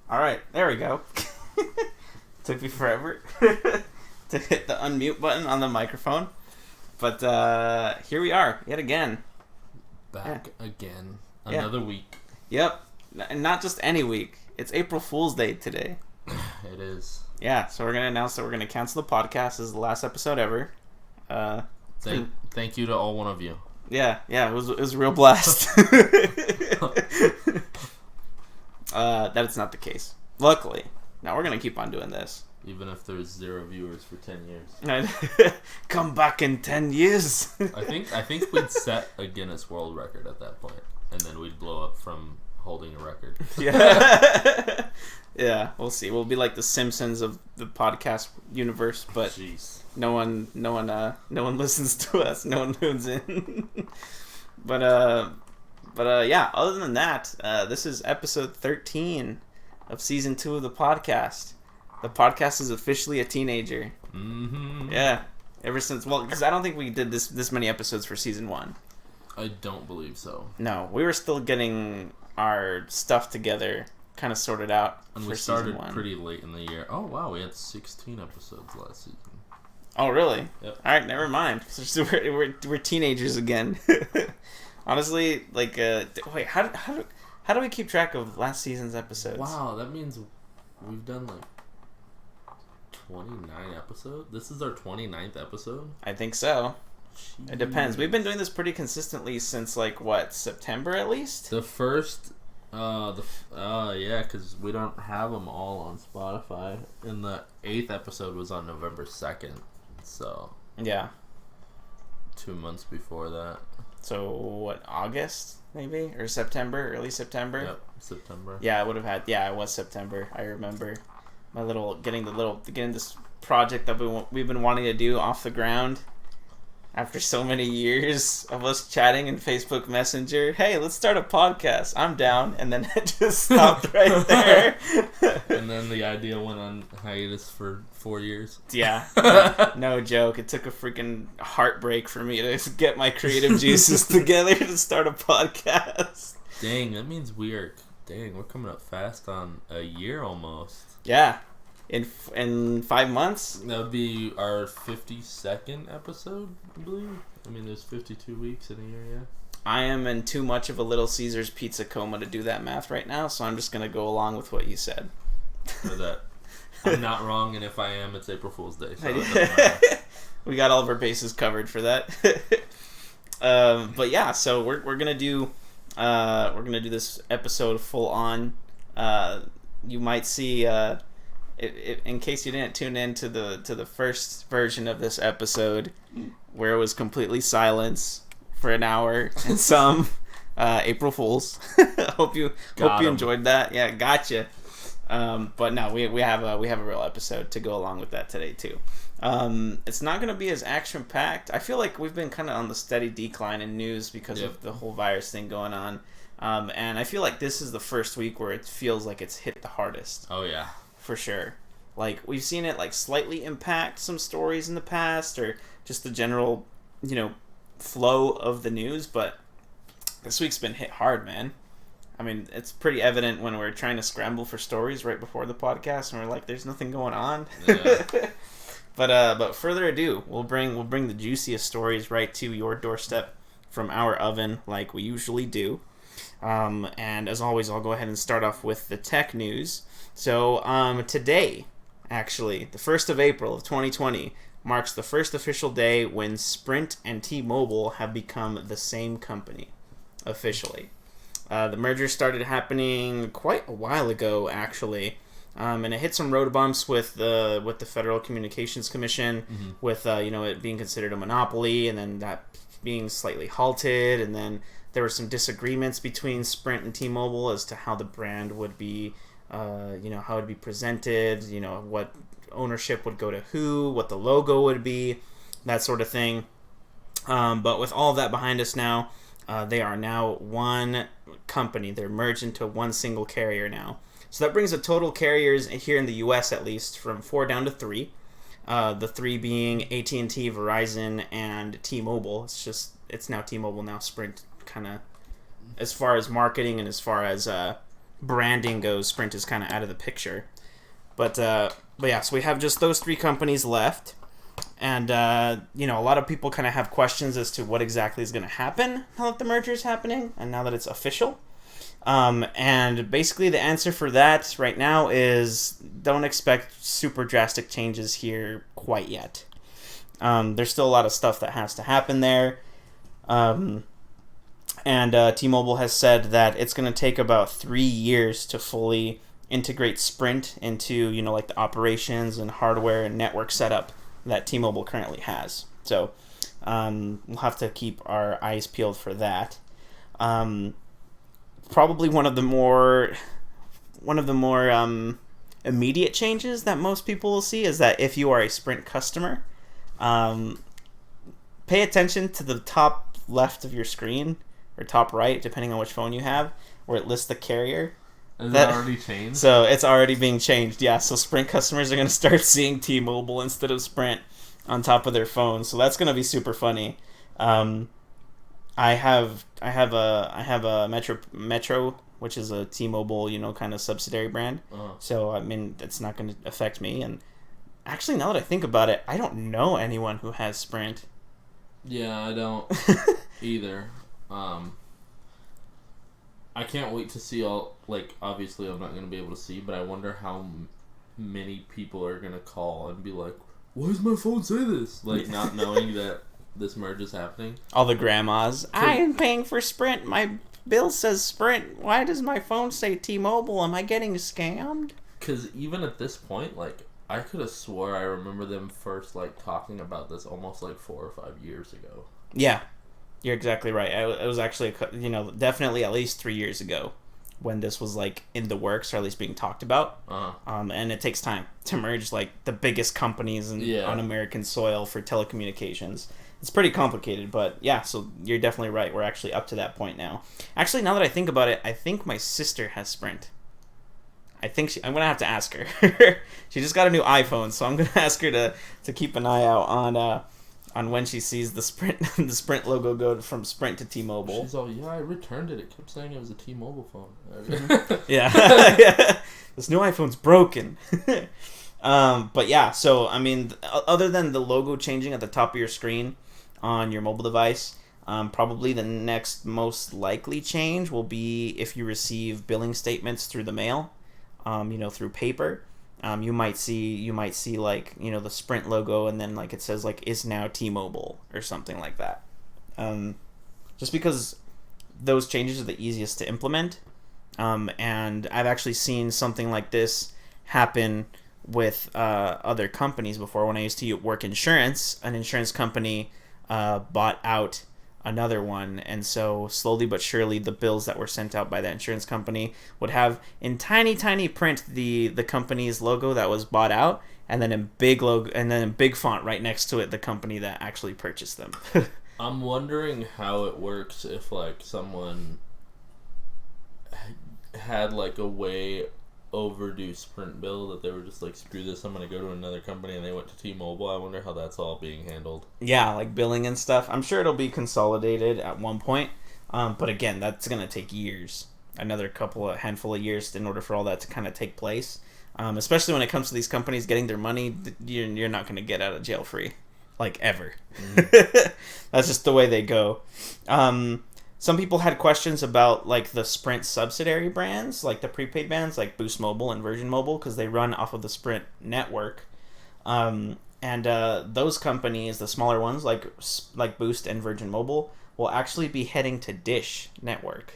All right, there we go. Took me forever to hit the unmute button on the microphone. But here we are, yet again. Back again. Another week. Yep. And not just any week. It's April Fool's Day today. It is. Yeah, so we're going to announce that we're going to cancel the podcast. This is the last episode ever. Thank you to all one of you. Yeah, it was a real blast. That is not the case. Luckily. Now we're going to keep on doing this. Even if there's 0 viewers for 10 years. Come back in 10 years. I think we'd set a Guinness World Record at that point, and then we'd blow up from holding a record. Yeah. Yeah, we'll see. We'll be like the Simpsons of the podcast universe, but Jeez. no one listens to us. No one tunes in. But yeah, other than that, this is episode 13 of season 2 of the podcast. The podcast is officially a teenager. Mm-hmm. Yeah. Ever since, because I don't think we did this many episodes for season 1. I don't believe so. No, we were still getting our stuff together, kind of sorted out. And for we started season 1. pretty late in the year. Oh wow, we had 16 episodes last season. Oh really? Yep. All right, never mind. So we're teenagers again. Honestly, like, wait, how do we keep track of last season's episodes? Wow, that means we've done like 29 episodes? This is our 29th episode? I think so. Jeez. It depends. We've been doing this pretty consistently since, like, what, September at least? The first, yeah, because we don't have them all on Spotify. And the 8th episode was on November 2nd, so. Yeah. 2 months before that. So, what, August, maybe? Or September? Early September? Yep, September. Yeah, it was September. I remember getting this project that we've been wanting to do off the ground after so many years of us chatting in Facebook Messenger. Hey, let's start a podcast. I'm down. And then it just stopped right there. And then the idea went on hiatus for 4 years. Yeah. No joke. It took a freaking heartbreak for me to get my creative juices together to start a podcast. Dang, that means we're coming up fast on a year almost. Yeah. In 5 months? That would be our 52nd episode, I believe. I mean, there's 52 weeks in a year, yeah. I am in too much of a Little Caesars pizza coma to do that math right now, so I'm just going to go along with what you said. For that. I'm not wrong, and if I am, it's April Fool's Day. So we got all of our bases covered for that. But yeah, so we're gonna do this episode full on. You might see, in case you didn't tune in to the first version of this episode, where it was completely silence for an hour and some April Fools. hope you enjoyed that. Yeah, gotcha. But no, we have a real episode to go along with that today too. It's not going to be as action packed. I feel like we've been kind of on the steady decline in news because of the whole virus thing going on. And I feel like this is the first week where it feels like it's hit the hardest. Oh yeah, for sure. Like, we've seen it like slightly impact some stories in the past, or just the general, flow of the news. But this week's been hit hard, man. I mean, it's pretty evident when we're trying to scramble for stories right before the podcast, and we're like, "There's nothing going on." Yeah. But further ado, we'll bring the juiciest stories right to your doorstep from our oven, like we usually do. And as always, I'll go ahead and start off with the tech news. So today, actually, the 1st of April of 2020 marks the first official day when Sprint and T-Mobile have become the same company officially. The merger started happening quite a while ago, actually, and it hit some road bumps with the Federal Communications Commission, with it being considered a monopoly, and then that being slightly halted, and then there were some disagreements between Sprint and T-Mobile as to how the brand would be, how it would be presented, what ownership would go to who, what the logo would be, that sort of thing. But with all of that behind us now, they are now one company. They're merged into one single carrier now. So that brings the total carriers here in the U.S. at least from 4 down to 3. The 3 being AT&T, Verizon, and T-Mobile. It's now T-Mobile, now Sprint, kind of, as far as marketing and as far as branding goes, Sprint is kind of out of the picture. But yeah, so we have just those 3 companies left. And, a lot of people kind of have questions as to what exactly is going to happen now that the merger is happening and now that it's official. And basically the answer for that right now is don't expect super drastic changes here quite yet. There's still a lot of stuff that has to happen there. And T-Mobile has said that it's going to take about 3 years to fully integrate Sprint into, like the operations and hardware and network setup that T-Mobile currently has. So we'll have to keep our eyes peeled for that. Probably one of the more immediate changes that most people will see is that if you are a Sprint customer, pay attention to the top left of your screen or top right, depending on which phone you have, where it lists the carrier. Is that already changed? So it's already being changed, yeah. So Sprint customers are going to start seeing T-Mobile instead of Sprint on top of their phones. So that's going to be super funny. I have a Metro, which is a T-Mobile, kind of subsidiary brand. Uh-huh. So I mean, it's not going to affect me. And actually, now that I think about it, I don't know anyone who has Sprint. Yeah, I don't either. I can't wait to see obviously I'm not going to be able to see, but I wonder how many people are going to call and be like, why does my phone say this? Like, not knowing that this merge is happening. All the grandmas, I am paying for Sprint. My bill says Sprint. Why does my phone say T-Mobile? Am I getting scammed? Because even at this point, I could have swore I remember them first, talking about this almost, 4 or 5 years ago. Yeah. You're exactly right. It was actually, definitely at least 3 years ago when this was, in the works or at least being talked about. Uh-huh. And it takes time to merge, the biggest companies on American soil for telecommunications. It's pretty complicated, but yeah, so you're definitely right. We're actually up to that point now. Actually, now that I think about it, I think my sister has Sprint. I'm going to have to ask her. She just got a new iPhone, so I'm going to ask her to keep an eye out on when she sees the Sprint logo go from Sprint to T-Mobile. She's all, yeah, I returned it. It kept saying it was a T-Mobile phone. Yeah. Yeah. This new iPhone's broken. But yeah, so, I mean, other than the logo changing at the top of your screen on your mobile device, probably the next most likely change will be if you receive billing statements through the mail, through paper. You might see the Sprint logo and then it says is now T-Mobile or something like that. Just because those changes are the easiest to implement. And I've actually seen something like this happen with other companies before. When I used to work insurance, an insurance company bought out another one, and so slowly but surely the bills that were sent out by that insurance company would have in tiny print the company's logo that was bought out, and then in big font right next to it the company that actually purchased them. I'm wondering how it works if someone had a way overdue Sprint bill that they were just screw this, I'm gonna go to another company, and they went to T-Mobile. I wonder how that's all being handled. Yeah, billing and stuff. I'm sure it'll be consolidated at one point, but again, that's gonna take years, another handful of years in order for all that to kind of take place. Especially when it comes to these companies getting their money, you're not gonna get out of jail free, ever. Mm-hmm. That's just the way they go. Some people had questions about the Sprint subsidiary brands, the prepaid brands like Boost Mobile and Virgin Mobile, because they run off of the Sprint network. And those companies, the smaller ones like Boost and Virgin Mobile, will actually be heading to Dish Network.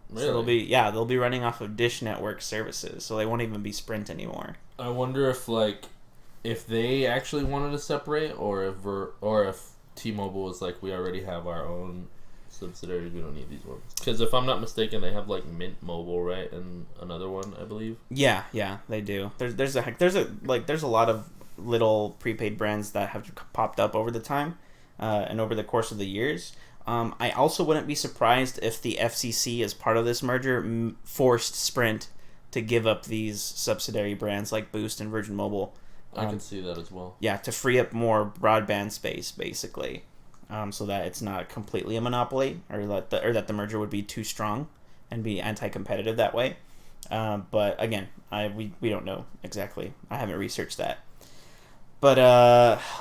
Really? So they'll be running off of Dish Network services, so they won't even be Sprint anymore. I wonder if they actually wanted to separate, or if T-Mobile was we already have our own subsidiaries, we don't need these ones. Because if I'm not mistaken, they have Mint Mobile, right, and another one, I believe. Yeah, they do. There's a lot of little prepaid brands that have popped up over the time, and over the course of the years. I also wouldn't be surprised if the FCC, as part of this merger, forced Sprint to give up these subsidiary brands like Boost and Virgin Mobile. I can see that as well. Yeah, to free up more broadband space, basically. So that it's not completely a monopoly, or that the merger would be too strong and be anti-competitive that way. But again, we don't know exactly. I haven't researched that. But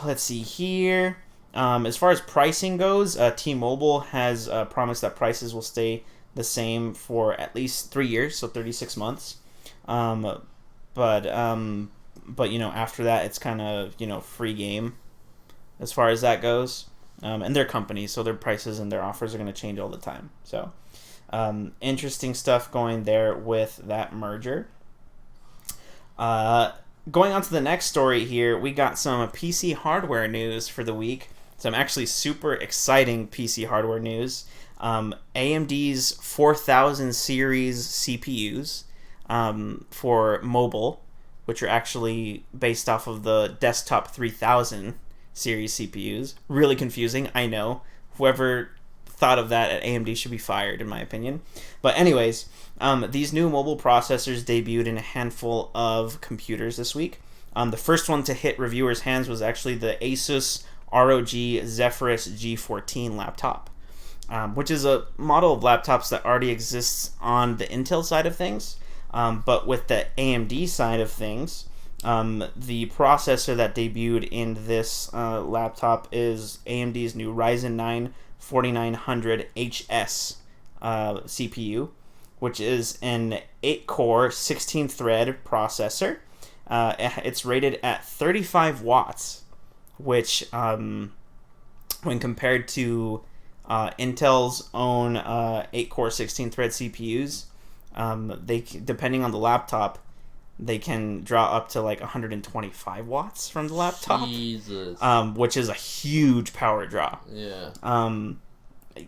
let's see here. As far as pricing goes, T-Mobile has promised that prices will stay the same for at least 3 years, so 36 months. Um, but after that, it's kind of free game as far as that goes. And they're companies, so their prices and their offers are going to change all the time. So interesting stuff going there with that merger. Going on to the next story here, we got some PC hardware news for the week. Some actually super exciting PC hardware news. AMD's 4000 series CPUs for mobile, which are actually based off of the desktop 3000 series CPUs. Really confusing, I know. Whoever thought of that at AMD should be fired, in my opinion. But anyways, these new mobile processors debuted in a handful of computers this week. The first one to hit reviewers' hands was actually the Asus ROG Zephyrus G14 laptop, which is a model of laptops that already exists on the Intel side of things. But with the AMD side of things, the processor that debuted in this laptop is AMD's new Ryzen 9 4900HS CPU, which is an 8-core, 16-thread processor. It's rated at 35 watts, which, when compared to Intel's own 8-core, 16-thread CPUs, they, depending on the laptop, they can draw up to like 125 watts from the laptop. Jesus. Which is a huge power draw. Yeah.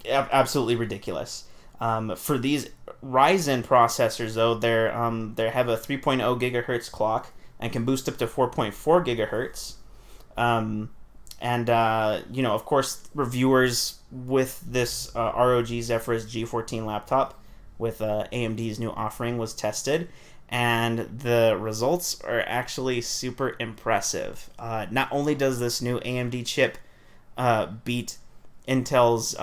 Absolutely ridiculous. For these Ryzen processors, though, they have a 3.0 gigahertz clock and can boost up to 4.4 gigahertz. Of course, reviewers with this ROG Zephyrus G14 laptop with AMD's new offering was tested, and the results are actually super impressive. Not only does this new AMD chip beat Intel's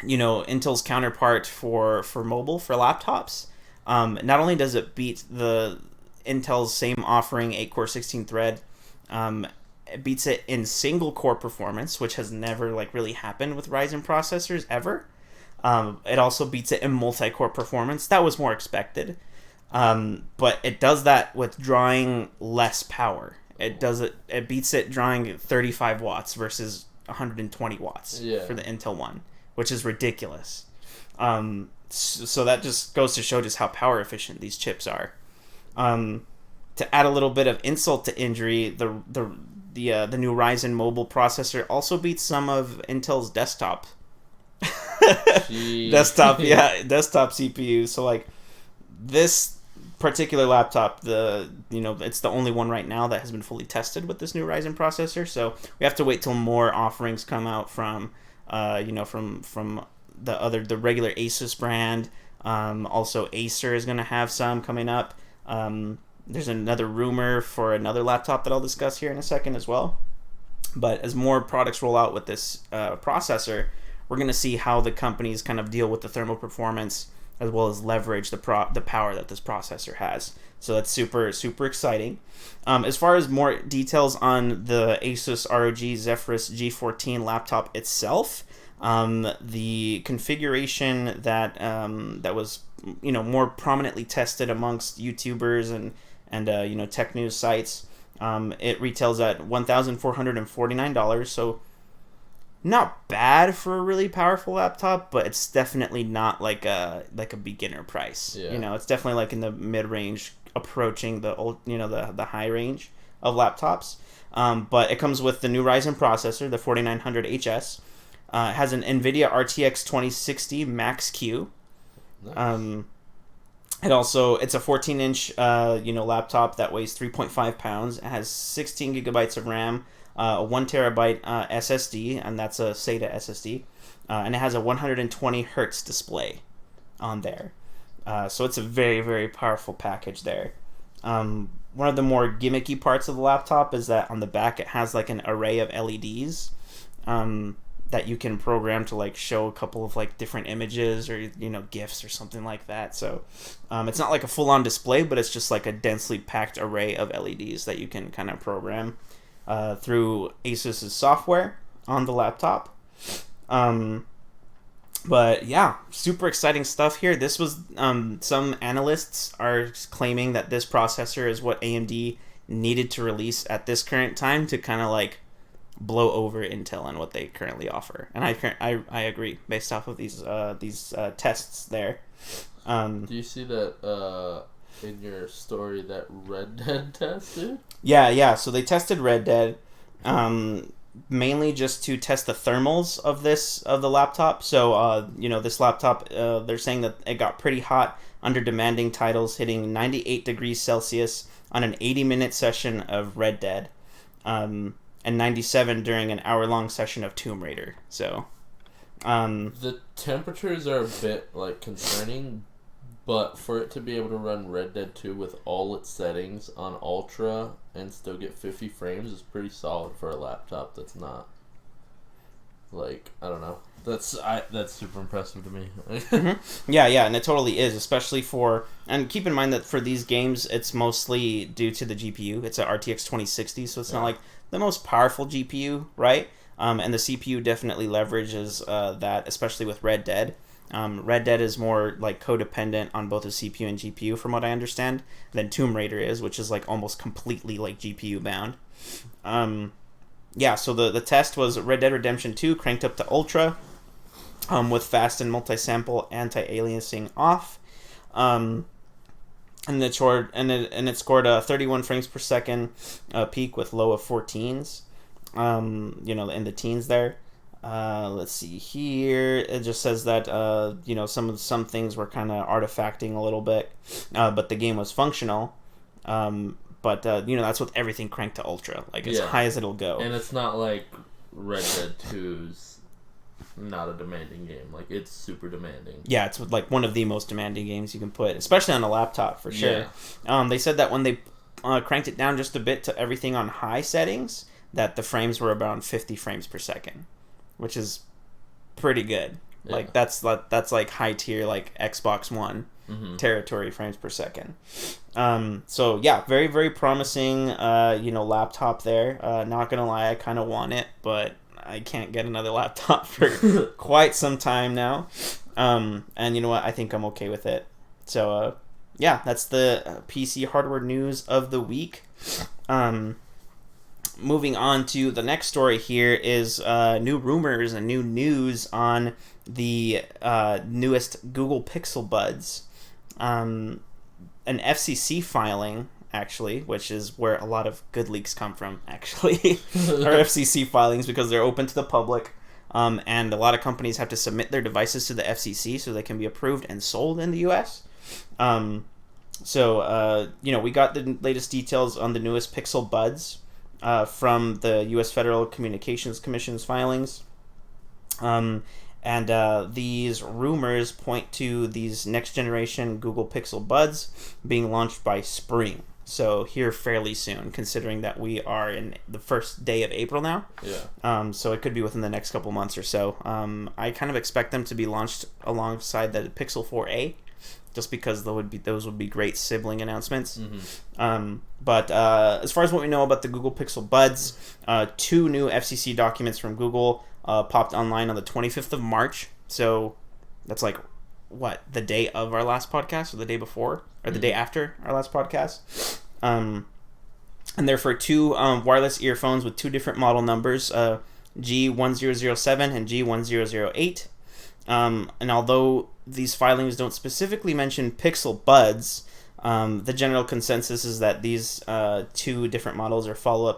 Intel's counterpart for mobile, for laptops, not only does it beat the Intel's same offering, 8-core 16-thread, it beats it in single core performance, which has never really happened with Ryzen processors ever. It also beats it in multi-core performance. That was more expected. But it does that with drawing less power. It beats it drawing 35 watts versus 120 watts for the Intel one, which is ridiculous. So that just goes to show just how power efficient these chips are. To add a little bit of insult to injury, the new Ryzen mobile processor also beats some of Intel's desktop desktop CPU. So this particular laptop, it's the only one right now that has been fully tested with this new Ryzen processor. So we have to wait till more offerings come out from the regular Asus brand. Also Acer is going to have some coming up. There's another rumor for another laptop that I'll discuss here in a second as well. But as more products roll out with this processor, we're going to see how the companies kind of deal with the thermal performance as well as leverage the power that this processor has. So that's super, super exciting. As far as more details on the Asus ROG Zephyrus G14 laptop itself, the configuration that was more prominently tested amongst YouTubers and tech news sites, it retails at $1,449. So not bad for a really powerful laptop, but it's definitely not like a beginner price. Yeah. It's definitely in the mid range, approaching the high range of laptops. But it comes with the new Ryzen processor, the 4900HS. It has an NVIDIA RTX 2060 Max-Q. Nice. It's a 14-inch laptop that weighs 3.5 pounds. It has 16 gigabytes of RAM, a 1 terabyte SSD, and that's a SATA SSD, and it has a 120 hertz display on there. So it's a very, very powerful package there. One of the more gimmicky parts of the laptop is that on the back it has an array of LEDs that that you can program to like show a couple of like different images or GIFs or something like that. So it's not like a full-on display, but it's just like a densely packed array of LEDs that you can kind of program through Asus's software on the laptop. But yeah, super exciting stuff here. This was some analysts are claiming that this processor is what AMD needed to release at this current time to kind of like blow over Intel and what they currently offer. And I agree based off of these tests there. Do you see that in your story, that Red Dead test, dude? Yeah. So they tested Red Dead. Mainly just to test the thermals of the laptop. So this laptop, they're saying that it got pretty hot under demanding titles, hitting 98 degrees Celsius on an 80-minute session of Red Dead, and 97 during an hour-long session of Tomb Raider. So the temperatures are a bit like concerning, but for it to be able to run Red Dead 2 with all its settings on Ultra and still get 50 frames is pretty solid for a laptop that's not, like, I don't know. That's super impressive to me. Mm-hmm. Yeah, and it totally is, especially and keep in mind that for these games, it's mostly due to the GPU. It's an RTX 2060, so it's not like the most powerful GPU, right? And the CPU definitely leverages that, especially with Red Dead. Red Dead is more like codependent on both the CPU and GPU, from what I understand, than Tomb Raider is, which is like almost completely like GPU bound. So the test was Red Dead Redemption 2 cranked up to Ultra, with fast and multi-sample anti-aliasing off, and it scored 31 frames per second peak with low of 14s, in the teens there. Let's see here. It just says that some things were kind of artifacting a little bit, but the game was functional. But that's with everything cranked to ultra, like as high as it'll go. And it's not like Red Dead 2's not a demanding game. Like, it's super demanding. Yeah, it's like one of the most demanding games you can put, especially on a laptop for sure. Yeah. They said that when they cranked it down just a bit to everything on high settings, that the frames were around 50 frames per second. Which is pretty good. Yeah. Like that's like high tier, like Xbox One territory frames per second. So yeah, very very promising. Laptop there. Not gonna lie, I kind of want it, but I can't get another laptop for quite some time now. And you know what? I think I'm okay with it. So that's the PC hardware news of the week. Moving on to the next story here is new rumors and new news on the newest Google Pixel Buds. An FCC filing, actually, which is where a lot of good leaks come from, actually, are FCC filings because they're open to the public. And a lot of companies have to submit their devices to the FCC so they can be approved and sold in the US. We got the latest details on the newest Pixel Buds from the U.S. Federal Communications Commission's filings. These rumors point to these next-generation Google Pixel Buds being launched by spring. So here fairly soon, considering that we are in the first day of April now. Yeah. So it could be within the next couple months or so. I kind of expect them to be launched alongside the Pixel 4a. Just because those would be great sibling announcements. But as far as what we know about the Google Pixel Buds, 2 new FCC documents from Google popped online on the 25th of March. So that's like, the day of our last podcast or the day before? Or the day after our last podcast? And they're for 2 wireless earphones with 2 different model numbers, G1007 and G1008. And although these filings don't specifically mention Pixel Buds, the general consensus is that these 2 different models are follows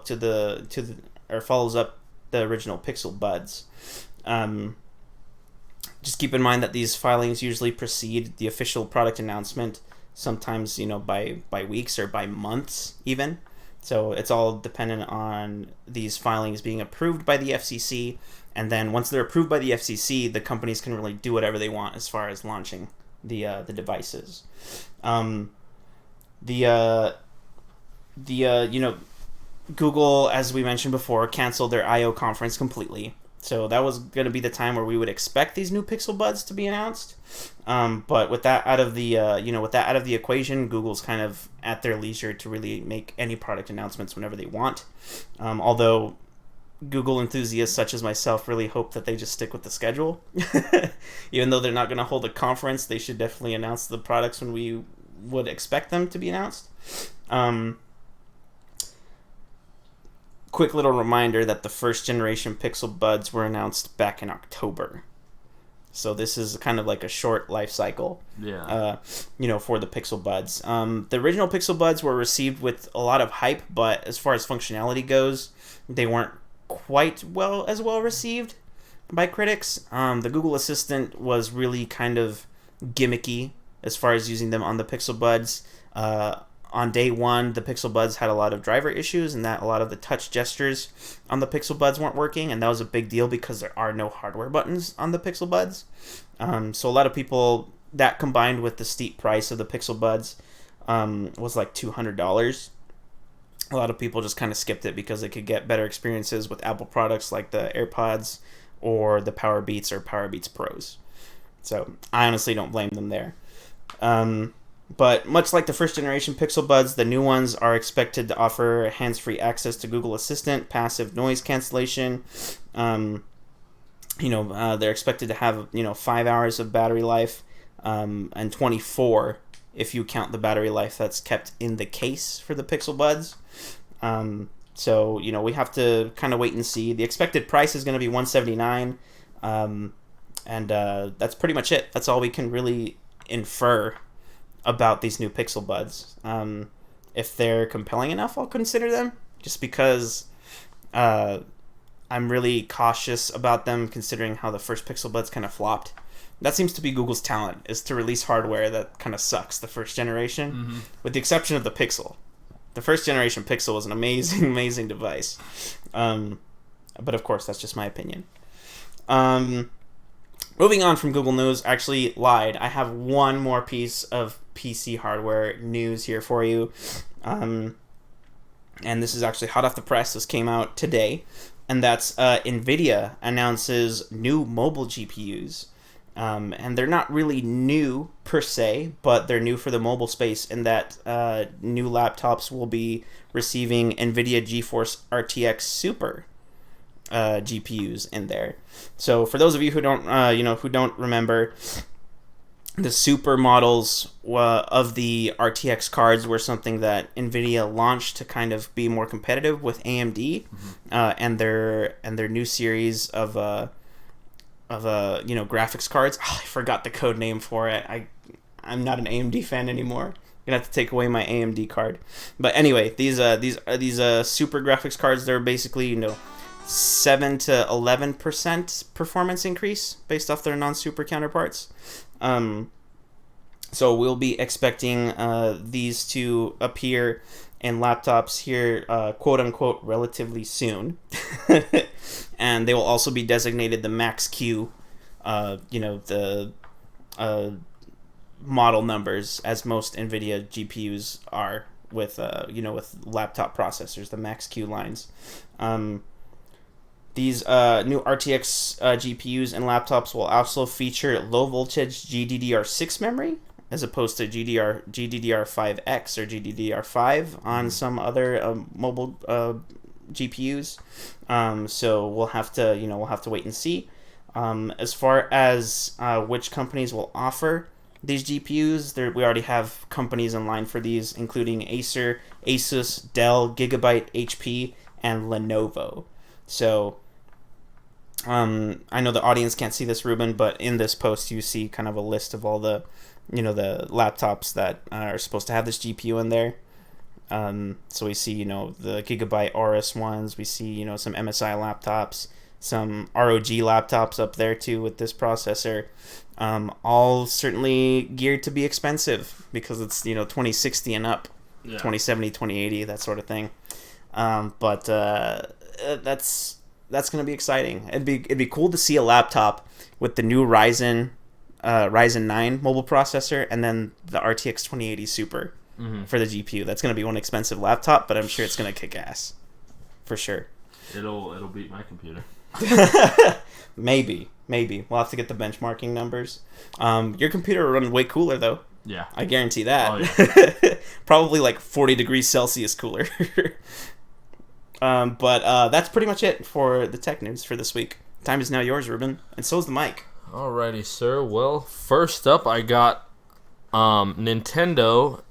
up the original Pixel Buds. Just keep in mind that these filings usually precede the official product announcement, sometimes by weeks or by months even. So it's all dependent on these filings being approved by the FCC. And then once they're approved by the FCC, the companies can really do whatever they want as far as launching the devices. Google, as we mentioned before, canceled their I/O conference completely. So that was going to be the time where we would expect these new Pixel Buds to be announced. But with that out of the with that out of the equation, Google's kind of at their leisure to really make any product announcements whenever they want. Although Google enthusiasts such as myself really hope that they just stick with the schedule. Even though they're not going to hold a conference, they should definitely announce the products when we would expect them to be announced. Quick little reminder that the first generation Pixel Buds were announced back in October. So this is kind of like a short life cycle, for the Pixel Buds. The original Pixel Buds were received with a lot of hype, but as far as functionality goes, they weren't quite well received by critics. The Google Assistant was really kind of gimmicky as far as using them on the Pixel Buds. On day one, the Pixel Buds had a lot of driver issues, and that a lot of the touch gestures on the Pixel Buds weren't working, and that was a big deal because there are no hardware buttons on the Pixel Buds. So a lot of people, that combined with the steep price of the Pixel Buds, was like $200. A lot of people just kind of skipped it because they could get better experiences with Apple products like the AirPods or the Power Beats or Power Beats Pros. So I honestly don't blame them there. But much like the first generation Pixel Buds, the new ones are expected to offer hands-free access to Google Assistant, passive noise cancellation. They're expected to have 5 hours of battery life, and 24 if you count the battery life that's kept in the case for the Pixel Buds. So we have to kind of wait and see. The expected price is going to be $179, and that's pretty much it. That's all we can really infer about these new Pixel Buds. If they're compelling enough, I'll consider them, just because I'm really cautious about them considering how the first Pixel Buds kind of flopped. That seems to be Google's talent, is to release hardware that kind of sucks the first generation, with the exception of the Pixel. The first generation Pixel was an amazing, amazing device. But of course, that's just my opinion. Moving on from Google News, actually lied. I have one more piece of PC hardware news here for you. And this is actually hot off the press. This came out today. And that's NVIDIA announces new mobile GPUs. And they're not really new per se, but they're new for the mobile space in that new laptops will be receiving NVIDIA GeForce RTX Super GPUs in there. So for those of you who don't remember, the Super models of the RTX cards were something that NVIDIA launched to kind of be more competitive with AMD, and their new series of graphics cards. Oh, I forgot the code name for it. I'm not an AMD fan anymore. I'm gonna have to take away my AMD card. But anyway, these super graphics cards, they're basically 7 to 11% performance increase based off their non-super counterparts. So we'll be expecting these to appear in laptops here, quote unquote, relatively soon. And they will also be designated the Max-Q, the model numbers, as most NVIDIA GPUs are with laptop processors, the Max-Q lines. These new RTX GPUs and laptops will also feature low voltage GDDR6 memory, as opposed to GDDR5X or GDDR5 on some other mobile GPUs. So we'll have to wait and see. As far as which companies will offer these GPUs, we already have companies in line for these, including Acer, Asus, Dell, Gigabyte, HP, and Lenovo. So I know the audience can't see this, Ruben, but in this post you see kind of a list of all the the laptops that are supposed to have this GPU in there. So we see the Gigabyte Aorus ones. We see some MSI laptops, some ROG laptops up there too with this processor. All certainly geared to be expensive because it's 2060 and up, 2070, 2080, that sort of thing. But that's going to be exciting. It'd be cool to see a laptop with the new Ryzen 9 mobile processor and then the RTX 2080 Super for the GPU. That's going to be one expensive laptop, but I'm sure it's going to kick ass for sure. It'll beat my computer. Maybe. We'll have to get the benchmarking numbers. Your computer will run way cooler, though. Yeah. I guarantee that. Oh, yeah. Probably like 40 degrees Celsius cooler. But that's pretty much it for the tech news for this week. Time is now yours, Ruben. And so is the mic. Alrighty, sir. Well, first up, I got Nintendo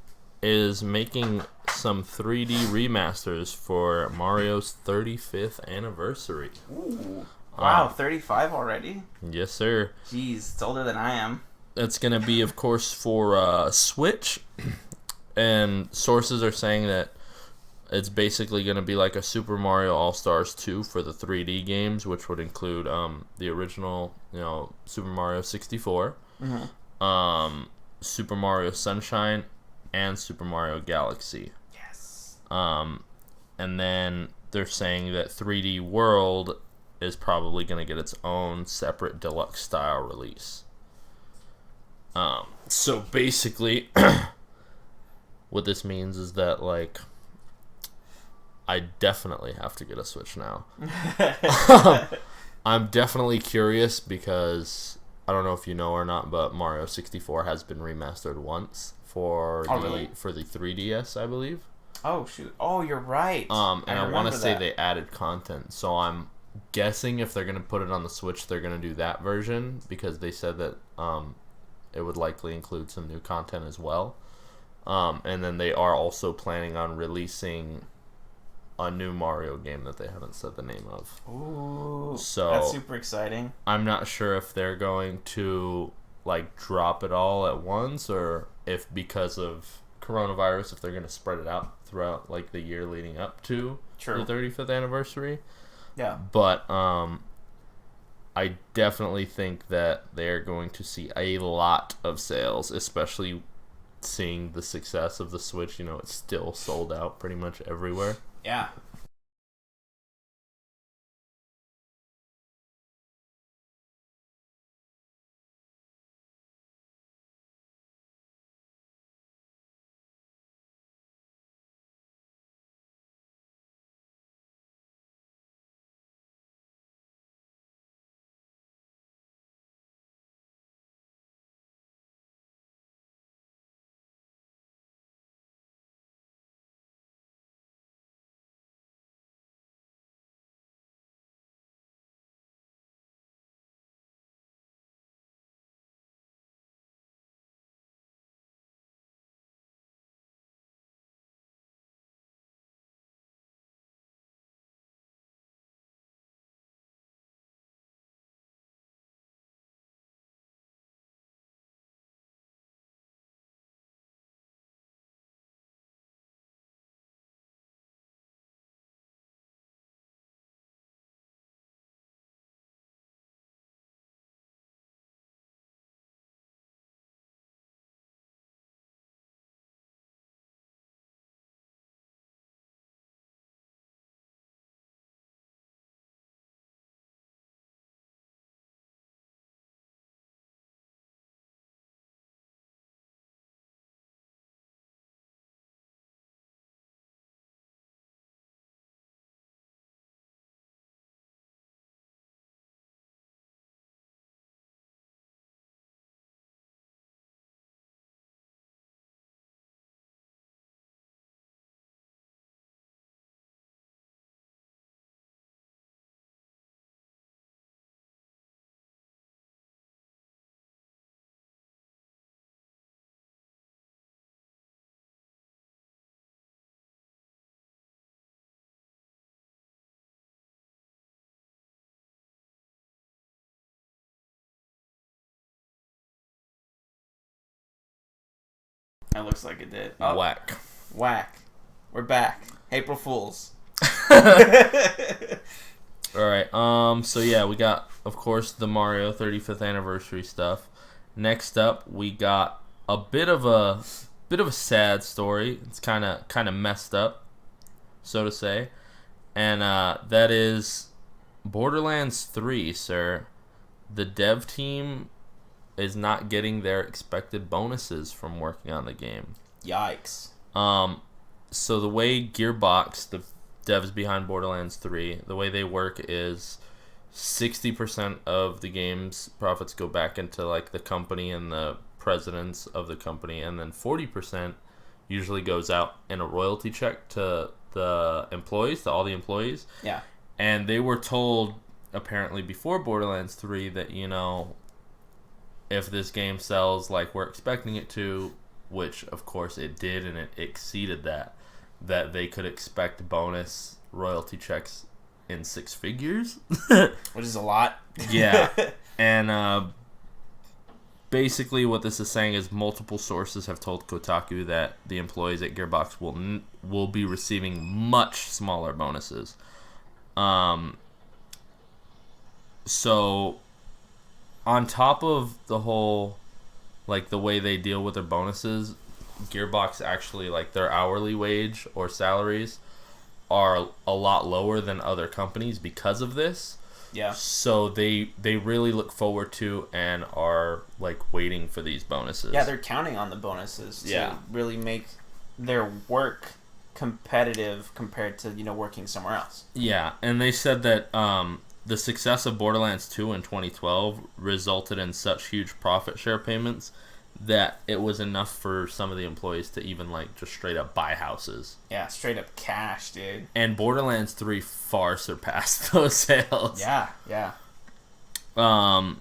is making some 3D remasters for Mario's 35th anniversary. Ooh. Wow, 35 already? Yes, sir. Jeez, it's older than I am. It's going to be, of course, for Switch. And sources are saying that it's basically going to be like a Super Mario All-Stars 2 for the 3D games, which would include the original, Super Mario 64, Super Mario Sunshine, and Super Mario Galaxy. Yes. And then they're saying that 3D World is probably going to get its own separate deluxe style release. So basically, what this means is that, like, I definitely have to get a Switch now. I'm definitely curious because I don't know if you know or not, but Mario 64 has been remastered once for for the 3DS, I believe. Oh shoot! Oh, you're right. And I want to say they added content, so I'm guessing if they're gonna put it on the Switch, they're gonna do that version because they said that it would likely include some new content as well. And then they are also planning on releasing a new Mario game that they haven't said the name of. Ooh, so that's super exciting. I'm not sure if they're going to like drop it all at once or if because of coronavirus, if they're going to spread it out throughout like the year leading up to the 35th anniversary. Yeah. But I definitely think that they're going to see a lot of sales, especially seeing the success of the Switch. It's still sold out pretty much everywhere. Yeah. That looks like it did. Oh, Whack. We're back. April Fools. Alright, so yeah, we got, of course, the Mario 35th anniversary stuff. Next up, we got a bit of a sad story. It's kind of messed up, so to say. And that is Borderlands 3, sir. The dev team is not getting their expected bonuses from working on the game. Yikes. So the way Gearbox, the devs behind Borderlands 3, the way they work is 60% of the game's profits go back into like the company and the presidents of the company, and then 40% usually goes out in a royalty check to the employees, to all the employees. Yeah. And they were told apparently before Borderlands 3 that, you know, if this game sells like we're expecting it to, which of course it did and it exceeded that they could expect bonus royalty checks in 6 figures. Which is a lot. Yeah. And basically what this is saying is multiple sources have told Kotaku that the employees at Gearbox will be receiving much smaller bonuses. So on top of the whole, like, the way they deal with their bonuses, Gearbox actually, like, their hourly wage or salaries are a lot lower than other companies because of this. Yeah. So they really look forward to and are, like, waiting for these bonuses. Yeah, they're counting on the bonuses to really make their work competitive compared to, you know, working somewhere else. Yeah, and they said that the success of Borderlands 2 in 2012 resulted in such huge profit share payments that it was enough for some of the employees to even, like, just straight up buy houses. Yeah, straight up cash, dude. And Borderlands 3 far surpassed those sales. Yeah. Let's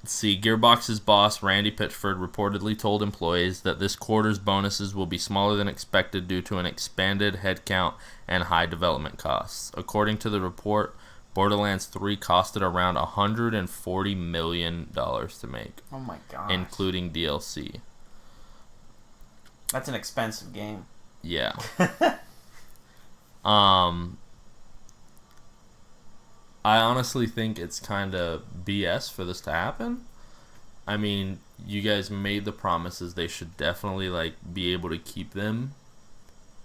see. Gearbox's boss, Randy Pitchford, reportedly told employees that this quarter's bonuses will be smaller than expected due to an expanded headcount and high development costs. According to the report, Borderlands 3 costed around $140 million to make. Oh my god. Including DLC. That's an expensive game. Yeah. I honestly think it's kind of BS for this to happen. I mean, you guys made the promises. They should definitely, like, be able to keep them.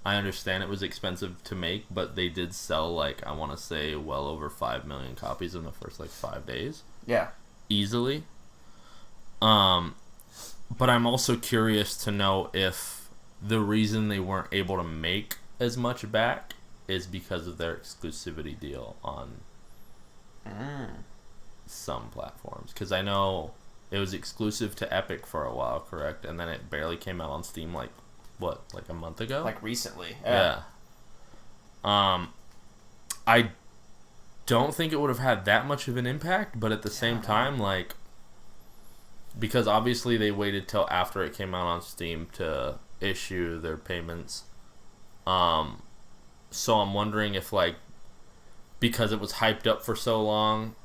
I understand it was expensive to make, but they did sell, like, I want to say well over 5 million copies in the first, like, 5 days. Yeah. Easily. But I'm also curious to know if the reason they weren't able to make as much back is because of their exclusivity deal on some platforms. Because I know it was exclusive to Epic for a while, correct? And then it barely came out on Steam, like, what, like a month ago? Like recently. Yeah. I don't think it would have had that much of an impact, but at the same time, like, because obviously they waited till after it came out on Steam to issue their payments. So I'm wondering if, like, because it was hyped up for so long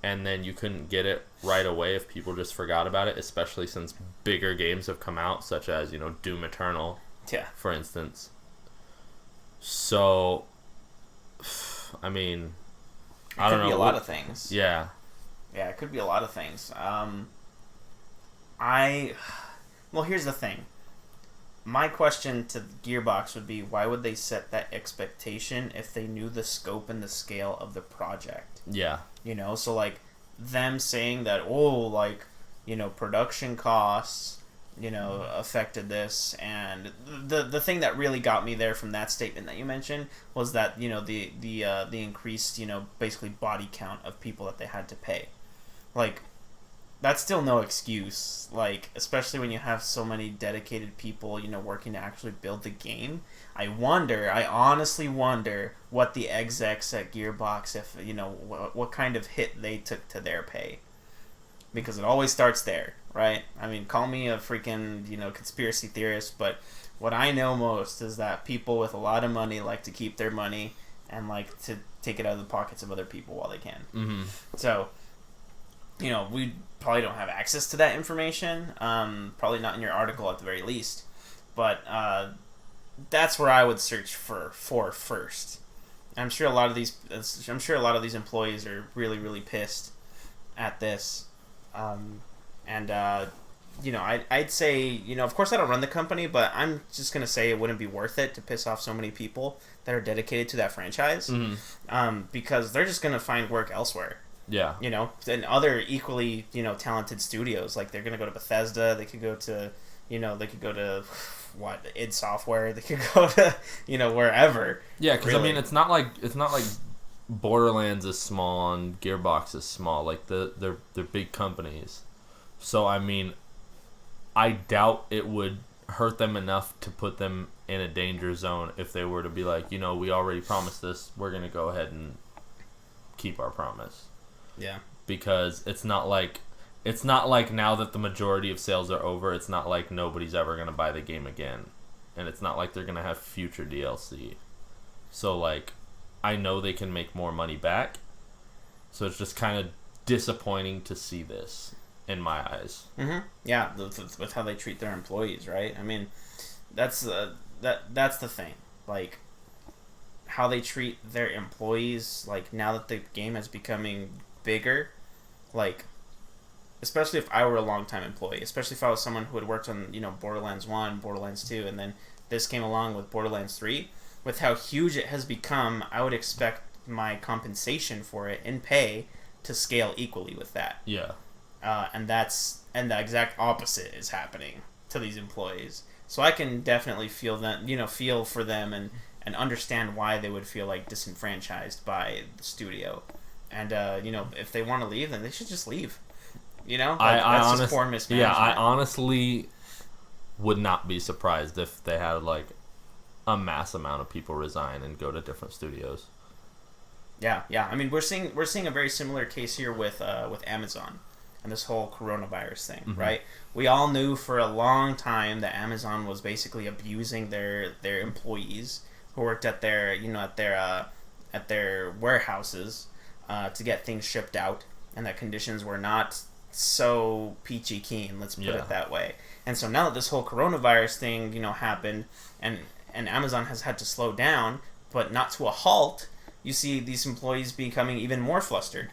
and then you couldn't get it right away, if people just forgot about it, especially since bigger games have come out, such as, you know, Doom Eternal, for instance. So, I mean, I don't know. It could be a lot of things. Yeah. Yeah, it could be a lot of things. Well, here's the thing. My question to Gearbox would be, why would they set that expectation if they knew the scope and the scale of the project? Yeah. You know, so, like, them saying that, oh, like, you know, production costs, you know, affected this, and the thing that really got me there from that statement that you mentioned was that, you know, the increased, you know, basically body count of people that they had to pay. Like, that's still no excuse, like, especially when you have so many dedicated people, you know, working to actually build the game. I honestly wonder what the execs at Gearbox, if, you know, what kind of hit they took to their pay. Because it always starts there, right? I mean, call me a freaking, you know, conspiracy theorist, but what I know most is that people with a lot of money like to keep their money and like to take it out of the pockets of other people while they can. Mm-hmm. So, you know, we probably don't have access to that information. Probably not in your article at the very least. But that's where I would search for first. I'm sure a lot of these employees are really, really pissed at this. You know, I'd say, you know, of course I don't run the company, but I'm just going to say it wouldn't be worth it to piss off so many people that are dedicated to that franchise. Mm-hmm. Because they're just going to find work elsewhere. Yeah. You know, and other equally, you know, talented studios. Like, they're going to go to Bethesda. They could go to, you know, id Software. They could go to, you know, wherever. Yeah, because, really. I mean, it's not like Borderlands is small and Gearbox is small. Like they're big companies. So I mean, I doubt it would hurt them enough to put them in a danger zone if they were to be like, we already promised this. We're gonna go ahead and keep our promise. Yeah. Because it's not like now that the majority of sales are over, it's not like nobody's ever gonna buy the game again, and it's not like they're gonna have future DLC. So like, I know they can make more money back. So it's just kind of disappointing to see this. In my eyes. Mm-hmm. Yeah, with how they treat their employees, right? I mean, that's the thing. Like, how they treat their employees. Like, now that the game is becoming bigger, like, especially if I were a long-time employee, especially if I was someone who had worked on Borderlands 1, Borderlands 2, and then this came along with Borderlands 3. With how huge it has become, I would expect my compensation for it in pay to scale equally with that. Yeah. And the exact opposite is happening to these employees. So I can definitely feel for them and understand why they would feel like disenfranchised by the studio. And if they want to leave, then they should just leave. That's just poor mismanagement. Yeah, I honestly would not be surprised if they had like a mass amount of people resign and go to different studios. Yeah. I mean, we're seeing a very similar case here with Amazon. And this whole coronavirus thing, mm-hmm. right? We all knew for a long time that Amazon was basically abusing their employees who worked at their warehouses to get things shipped out, and that conditions were not so peachy keen. Let's put it that way. And so now that this whole coronavirus thing, happened, and Amazon has had to slow down, but not to a halt. You see these employees becoming even more flustered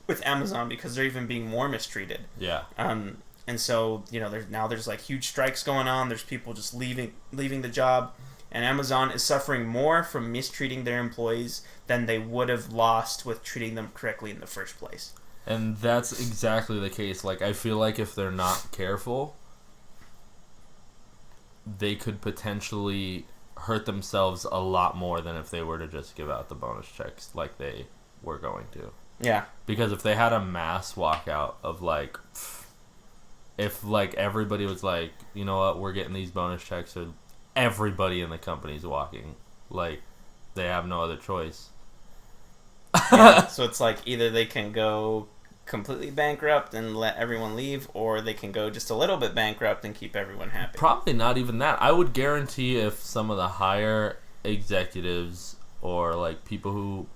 with Amazon because they're even being more mistreated. Yeah. And so there's like huge strikes going on. There's people just leaving the job, and Amazon is suffering more from mistreating their employees than they would have lost with treating them correctly in the first place. And that's exactly the case. Like, I feel like if they're not careful, they could potentially hurt themselves a lot more than if they were to just give out the bonus checks like they were going to. Yeah. Because if they had a mass walkout of like, if like everybody was like, you know what, we're getting these bonus checks, or everybody in the company's walking, like they have no other choice. Yeah, so it's like either they can go completely bankrupt and let everyone leave, or they can go just a little bit bankrupt and keep everyone happy. Probably not even that. I would guarantee if some of the higher executives or like people who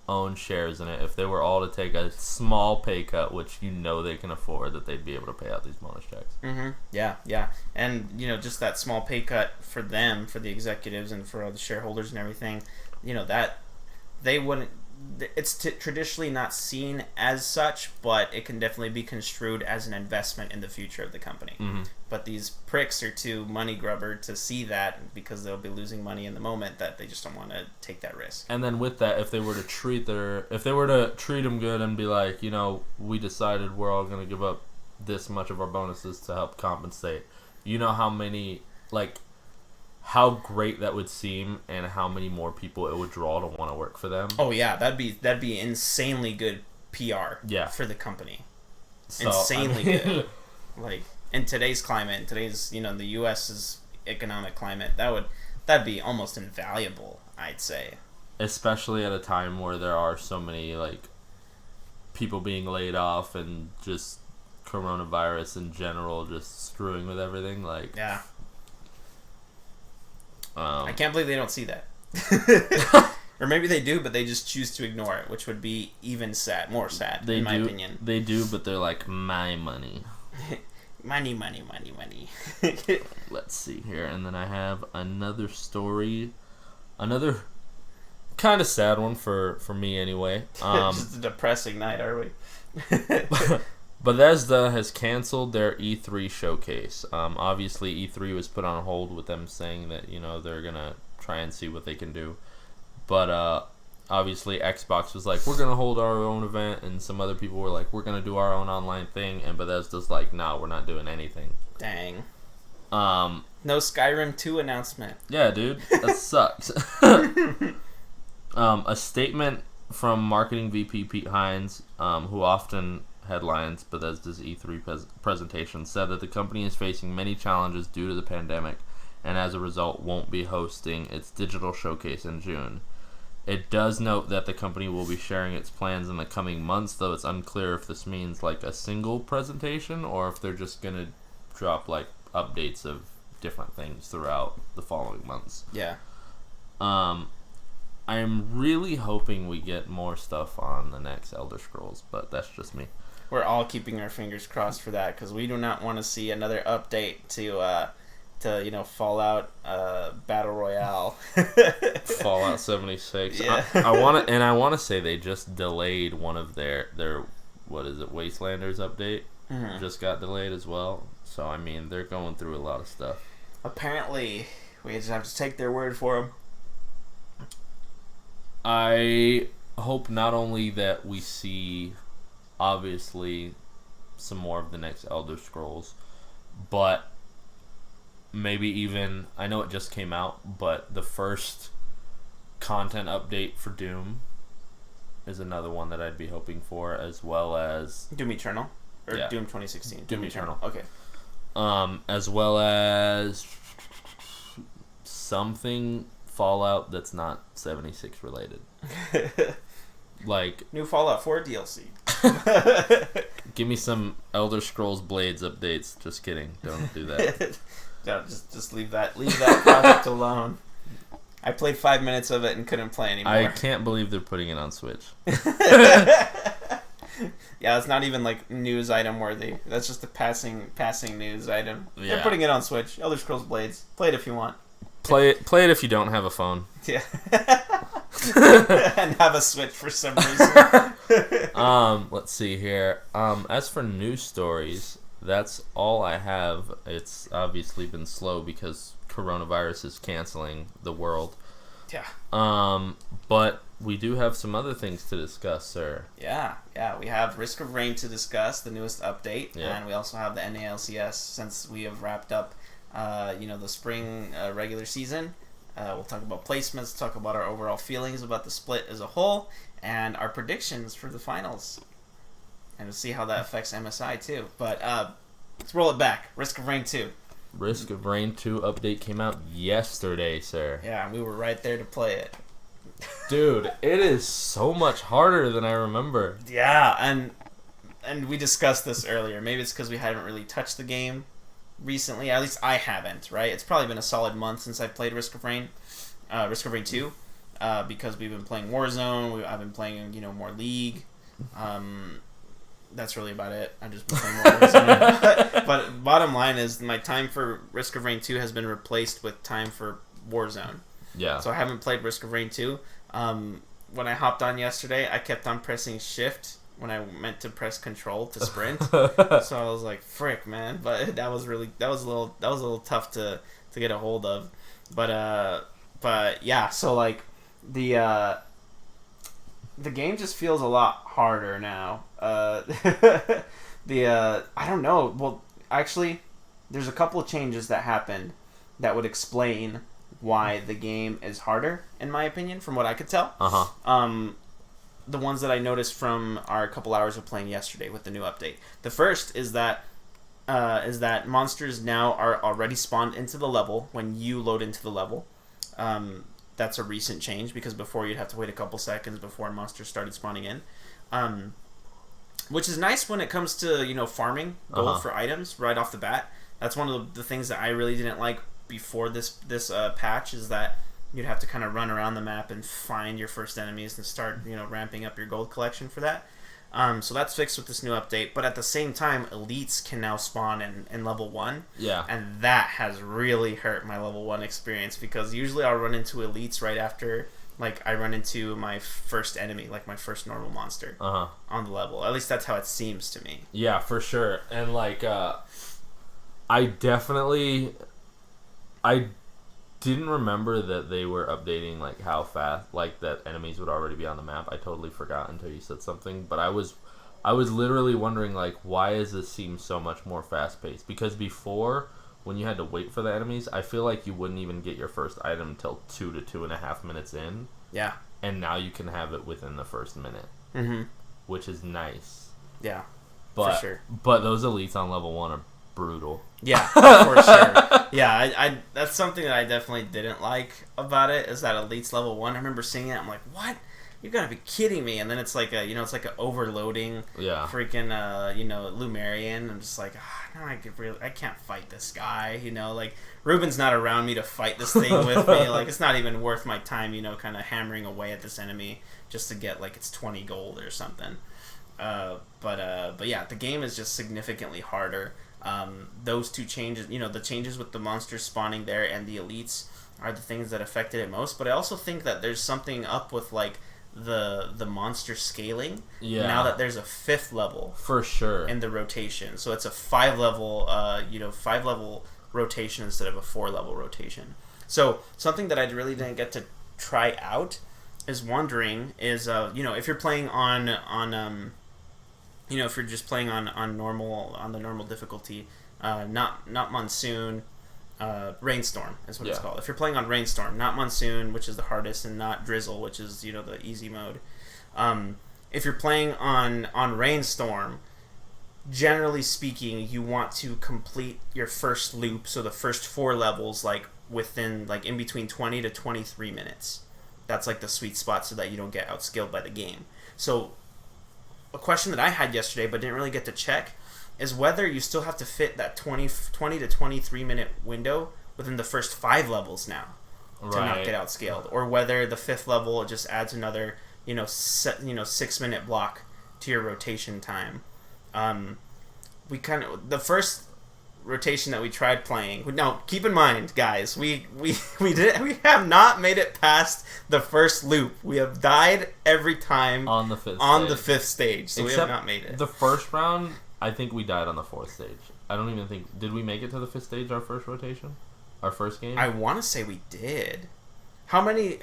own shares in it, if they were all to take a small pay cut, which they can afford, that they'd be able to pay out these bonus checks. Mm-hmm. Yeah. And, just that small pay cut for them, for the executives and for all the shareholders and everything, that they wouldn't... It's traditionally not seen as such, but it can definitely be construed as an investment in the future of the company. Mm-hmm. But these pricks are too money grubber to see that, because they'll be losing money in the moment, that they just don't want to take that risk. And then with that, if they were to treat them good and be like, we decided we're all going to give up this much of our bonuses to help compensate, how many, like, how great that would seem, and how many more people it would draw to want to work for them. Oh yeah, that'd be insanely good PR. Yeah. For the company. So, insanely good. Like, in today's climate, the U.S.'s economic climate, that'd be almost invaluable, I'd say. Especially at a time where there are so many like people being laid off and just coronavirus in general just screwing with everything. Like, yeah. I can't believe they don't see that. Or maybe they do, but they just choose to ignore it, which would be even more sad, in my opinion. They do, but they're like, my money. Money. Let's see here. And then I have another story. Another kind of sad one for me, anyway. Just a depressing night, are we? Bethesda has canceled their E3 showcase. Obviously, E3 was put on hold with them saying that, they're going to try and see what they can do. But obviously, Xbox was like, we're going to hold our own event. And some other people were like, we're going to do our own online thing. And Bethesda's like, no, we're not doing anything. Dang. No Skyrim 2 announcement. Yeah, dude. That sucks. A statement from marketing VP Pete Hines, who often headlines Bethesda's E3 presentation, said that the company is facing many challenges due to the pandemic, and as a result won't be hosting its digital showcase in June. It does note that the company will be sharing its plans in the coming months, though it's unclear if this means like a single presentation or if they're just going to drop like updates of different things throughout the following months. Yeah. I'm really hoping we get more stuff on the next Elder Scrolls, but that's just me. We're all keeping our fingers crossed for that because we do not want to see another update to Fallout Battle Royale. Fallout 76. Yeah. I want to say they just delayed one of their what is it, Wastelanders update. Mm-hmm. Just got delayed as well. So I mean, they're going through a lot of stuff. Apparently, we just have to take their word for them. I hope not only that we see, obviously, some more of the next Elder Scrolls, but maybe even, I know it just came out, but the first content update for Doom is another one that I'd be hoping for, as well as Doom Eternal? Or yeah. Doom 2016? Doom Eternal. Okay. As well as something Fallout that's not 76 related. Like new Fallout 4 DLC. Give me some Elder Scrolls Blades updates. Just kidding. Don't do that. No, just leave that project alone. I played 5 minutes of it and couldn't play anymore. I can't believe they're putting it on Switch. Yeah, it's not even like news item worthy. That's just a passing news item. Yeah. They're putting it on Switch. Elder Scrolls Blades. Play it if you want. Play it if you don't have a phone. Yeah. And have a Switch for some reason. Let's see here. As for news stories, that's all I have. It's obviously been slow because coronavirus is canceling the world. Yeah. But we do have some other things to discuss, sir. Yeah. We have Risk of Rain to discuss, the newest update, yeah. And we also have the NALCS since we have wrapped up, the spring regular season. We'll talk about placements, talk about our overall feelings about the split as a whole, and our predictions for the finals. And we'll see how that affects MSI too. But let's roll it back. Risk of Rain 2. Risk of Rain 2 update came out yesterday, sir. Yeah, we were right there to play it. Dude, it is so much harder than I remember. Yeah, and we discussed this earlier. Maybe it's because we haven't really touched the game recently. At least I haven't, right? It's probably been a solid month since I've played Risk of Rain 2, because we've been playing Warzone. I've been playing, more League. That's really about it. I've just been playing more Warzone. But bottom line is my time for Risk of Rain 2 has been replaced with time for Warzone. Yeah. So I haven't played Risk of Rain 2. When I hopped on yesterday, I kept on pressing shift when I meant to press control to sprint. So I was like, frick, man. But that was a little tough to get a hold of. But yeah, so like the game just feels a lot harder now. I don't know. Well, actually, there's a couple of changes that happened that would explain why the game is harder, in my opinion, from what I could tell. The ones that I noticed from our couple hours of playing yesterday with the new update. The first is that monsters now are already spawned into the level when you load into the level. That's a recent change because before you'd have to wait a couple seconds before monsters started spawning in. Which is nice when it comes to, farming gold for items right off the bat. That's one of the things that I really didn't like before this patch, is that you'd have to kind of run around the map and find your first enemies and start, ramping up your gold collection for that. So that's fixed with this new update. But at the same time, elites can now spawn in level 1. Yeah. And that has really hurt my level 1 experience, because usually I'll run into elites right after, like, I run into my first enemy, like my first normal monster on the level. At least that's how it seems to me. Yeah, for sure. And, like, I didn't remember that they were updating, like, how fast, like, that enemies would already be on the map. I totally forgot until you said something. But I was literally wondering, like, why does this seem so much more fast-paced? Because before, when you had to wait for the enemies, I feel like you wouldn't even get your first item until 2 to 2.5 minutes in. Yeah. and now you can have it within the first minute, which is nice. Yeah, but, for sure. But those elites on level 1 are brutal. Yeah, for sure. Yeah, I that's something that I definitely didn't like about it, is that elites level 1. I remember seeing it, I'm like, what? You gotta be kidding me! And then it's like it's like an overloading, freaking, Lumerian. I'm just like, no, I can't fight this guy. Like Ruben's not around me to fight this thing with me. Like it's not even worth my time. Kind of hammering away at this enemy just to get like it's 20 gold or something. But yeah, the game is just significantly harder. Those two changes, the changes with the monsters spawning there and the elites are the things that affected it most. But I also think that there's something up with like the monster scaling. Yeah. Now that there's a 5th level for sure in the rotation, so it's a 5 level, 5 level rotation instead of a 4 level rotation. So something that I really didn't get to try out is wondering is if you're playing on if you're just playing on the normal difficulty, not Monsoon, Rainstorm is what it's called. If you're playing on Rainstorm, not Monsoon, which is the hardest, and not Drizzle, which is the easy mode. If you're playing on Rainstorm, generally speaking, you want to complete your first loop, so the first 4 levels, like within in between 20 to 23 minutes. That's like the sweet spot, so that you don't get outskilled by the game. So a question that I had yesterday but didn't really get to check is whether you still have to fit that 20 to 23 minute window within the first 5 levels now to not get outscaled, or whether the 5th level just adds another 6 minute block to your rotation time. The first rotation that we tried playing. Now, keep in mind, guys, we have not made it past the first loop. We have died every time on the 5th stage. So Except we have not made it. The first round, I think we died on the 4th stage. I don't even think, did we make it to the 5th stage our first rotation? Our first game? I want to say we did. How many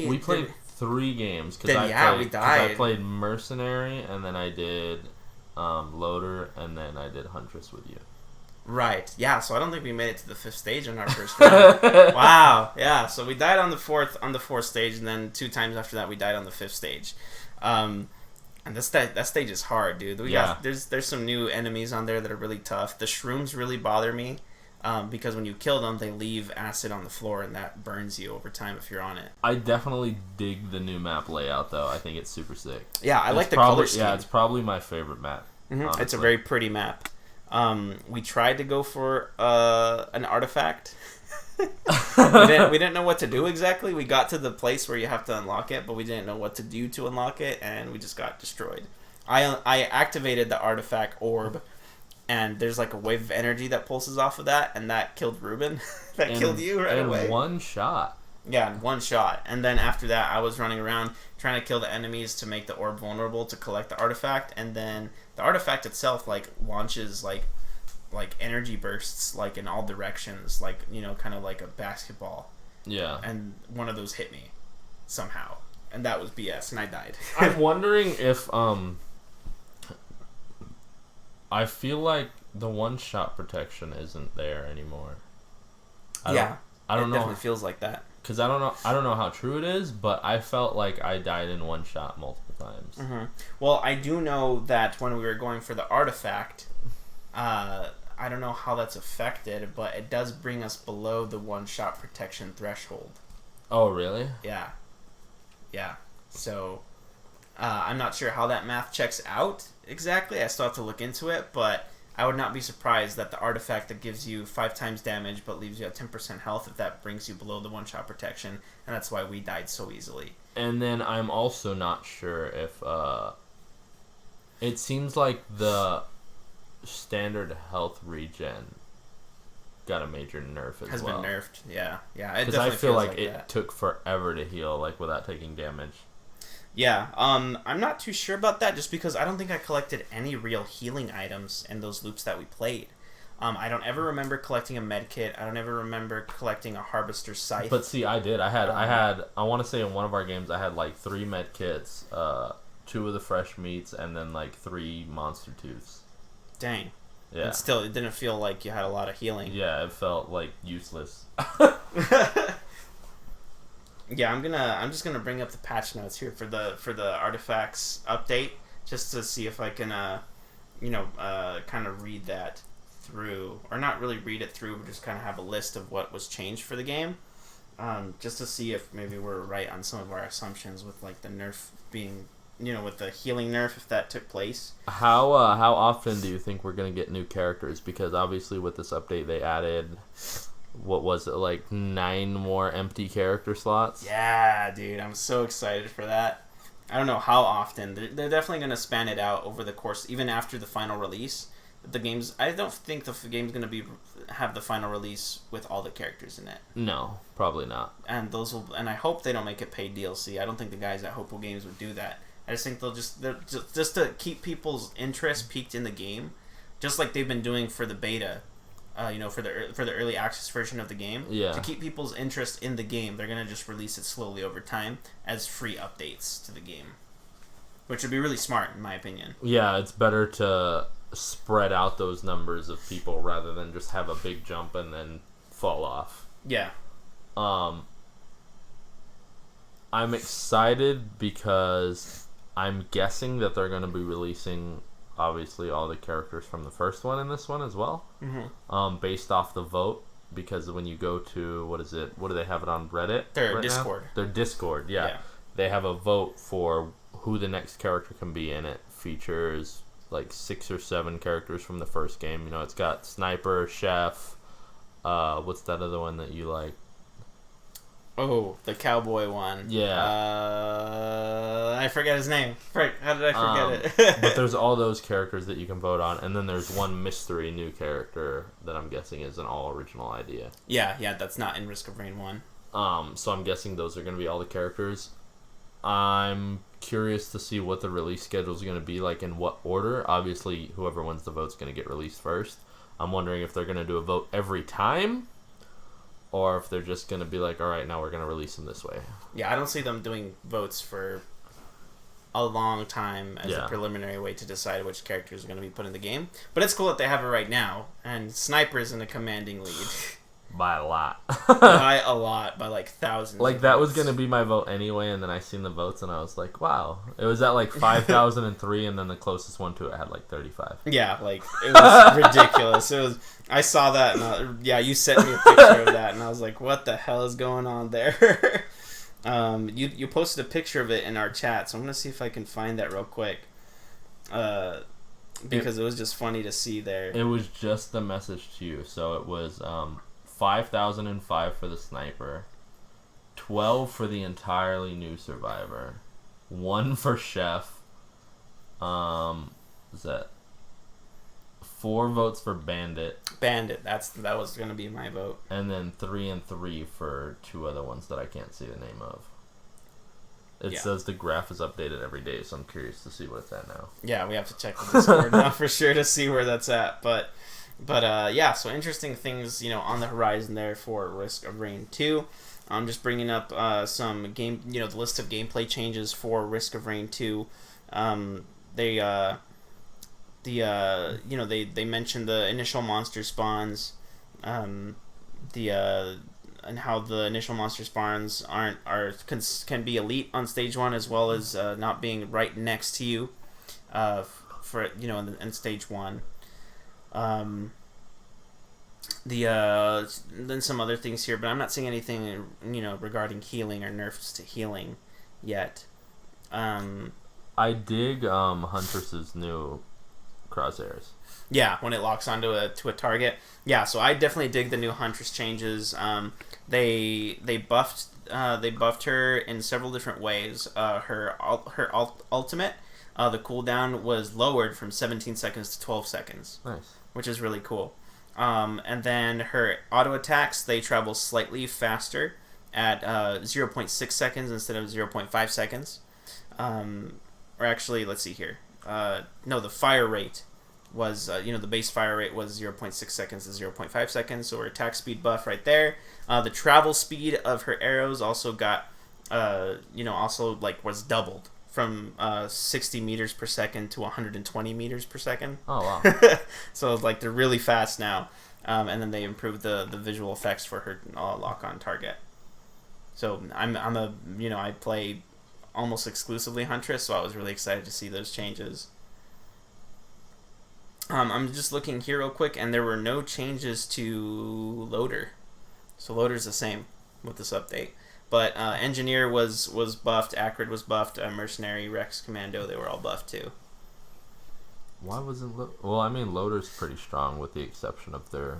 We played 3 games we died. I played Mercenary, and then I did Loader, and then I did Huntress with you. Right. Yeah. So I don't think we made it to the 5th stage on our first round. Wow. Yeah. So we died on the 4th stage, and then 2 times after that we died on the 5th stage. And that stage is hard, dude. There's some new enemies on there that are really tough. The shrooms really bother me, because when you kill them, they leave acid on the floor, and that burns you over time if you're on it. I definitely dig the new map layout, though. I think it's super sick. Yeah, I like the color scheme. Yeah, it's probably my favorite map. Mm-hmm. It's a very pretty map. We tried to go for an artifact. we didn't know what to do exactly. We got to the place where you have to unlock it, but we didn't know what to do to unlock it, and we just got destroyed. I activated the artifact orb, and there's like a wave of energy that pulses off of that, and that killed Ruben. Killed you right away. In one shot. Yeah, in one shot. And then after that, I was running around trying to kill the enemies to make the orb vulnerable to collect the artifact, and then the artifact itself launches like energy bursts in all directions, kind of like a basketball. Yeah. And one of those hit me somehow, and that was BS, and I died. I'm wondering if I feel like the one-shot protection isn't there anymore. I don't know. It definitely feels like that. Because I don't know how true it is, but I felt like I died in one shot multiple times. Mm-hmm. Well, I do know that when we were going for the artifact, I don't know how that's affected, but it does bring us below the one-shot protection threshold. Oh, really? Yeah. Yeah. So, I'm not sure how that math checks out exactly. I still have to look into it, but I would not be surprised that the artifact that gives you 5 times damage but leaves you at 10% health, if that brings you below the one-shot protection, and that's why we died so easily. And then I'm also not sure if it seems like the standard health regen got a major nerf as well. Has been nerfed, yeah. Because I feel like it took forever to heal, without taking damage. Yeah, I'm not too sure about that, just because I don't think I collected any real healing items in those loops that we played. I don't ever remember collecting a med kit. I don't ever remember collecting a harvester's scythe. But see, I did. I want to say in one of our games, I had 3 med kits, 2 of the fresh meats, and then 3 monster tooths. Dang. Yeah. And still, it didn't feel like you had a lot of healing. Yeah, it felt useless. Yeah, I'm just gonna bring up the patch notes here for the artifacts update, just to see if I can kind of read that through, or not really read it through, but just kind of have a list of what was changed for the game, just to see if maybe we're right on some of our assumptions with like the nerf being, with the healing nerf, if that took place. How often do you think we're gonna get new characters? Because obviously with this update they added, what was it, like 9 more empty character slots? Yeah, dude, I'm so excited for that. I don't know how often. They're definitely going to span it out over the course, even after the final release. I don't think the game's going to have the final release with all the characters in it. No, probably not. And and I hope they don't make it paid DLC. I don't think the guys at Hopeful Games would do that. I just think they're just to keep people's interest peaked in the game, just like they've been doing for the beta. For the early access version of the game. Yeah. To keep people's interest in the game, they're gonna just release it slowly over time as free updates to the game, which would be really smart in my opinion. Yeah, it's better to spread out those numbers of people rather than just have a big jump and then fall off. Yeah. I'm excited because I'm guessing that they're going to be releasing obviously all the characters from the first one in this one as well, based off the vote, because when you go to, what do they have it on Reddit? Their Discord. Their Discord, yeah. They have a vote for who the next character can be, and it features like 6 or 7 characters from the first game. It's got Sniper, Chef, what's that other one that you like? Oh, the cowboy one. Yeah. I forget his name. How did I forget it? But there's all those characters that you can vote on, and then there's one mystery new character that I'm guessing is an all-original idea. Yeah, that's not in Risk of Rain 1. So I'm guessing those are going to be all the characters. I'm curious to see what the release schedule is going to be like, in what order. Obviously, whoever wins the vote's going to get released first. I'm wondering if they're going to do a vote every time, or if they're just going to be like, all right, now we're going to release them this way. Yeah, I don't see them doing votes for a long time as a preliminary way to decide which characters are going to be put in the game. But it's cool that they have it right now, and Sniper's in a commanding lead. By a lot. By a lot, by like thousands. Like, that was going to be my vote anyway, and then I seen the votes, and I was like, wow. It was at like 5,003, and then the closest one to it had like 35. Yeah, like, it was ridiculous. I saw that, and you sent me a picture of that, and I was like, what the hell is going on there? You posted a picture of it in our chat, so I'm going to see if I can find that real quick. Because it was just funny to see there. It was just the message to you, so it was 5,005 for the Sniper, 12 for the entirely new Survivor, 1 for Chef, is that 4 votes for Bandit, that was going to be my vote, and then 3 and 3 for 2 other ones that I can't see the name of. It says the graph is updated every day, so I'm curious to see what it's at now. Yeah, we have to check the Discord now for sure to see where that's at, But so interesting things, on the horizon there for Risk of Rain 2. I'm just bringing up some game, the list of gameplay changes for Risk of Rain 2. They mentioned the initial monster spawns, and how the initial monster spawns can be elite on stage 1, as well as not being right next to you, in stage 1. Then some other things here, but I'm not seeing anything regarding healing or nerfs to healing yet. I dig Huntress's new crosshairs. Yeah, when it locks onto a target. Yeah, so I definitely dig the new Huntress changes. They buffed her in several different ways. Her ultimate, the cooldown was lowered from 17 seconds to 12 seconds. Nice. Which is really cool. And then her auto attacks, they travel slightly faster at 0.6 seconds instead of 0.5 seconds. Or actually, let's see here. No, the fire rate was, the base fire rate was 0.6 seconds to 0.5 seconds, so her attack speed buff right there. The travel speed of her arrows also got, was doubled from 60 meters per second to 120 meters per second. Oh, wow. So, they're really fast now. And then they improved the visual effects for her lock-on target. So I play almost exclusively Huntress, so I was really excited to see those changes. I'm just looking here real quick, and there were no changes to Loader. So Loader's the same with this update. But Engineer was buffed, Acrid was buffed, Mercenary, Rex, Commando, they were all buffed too. Why wasn't well, I mean, Loader's pretty strong with the exception of their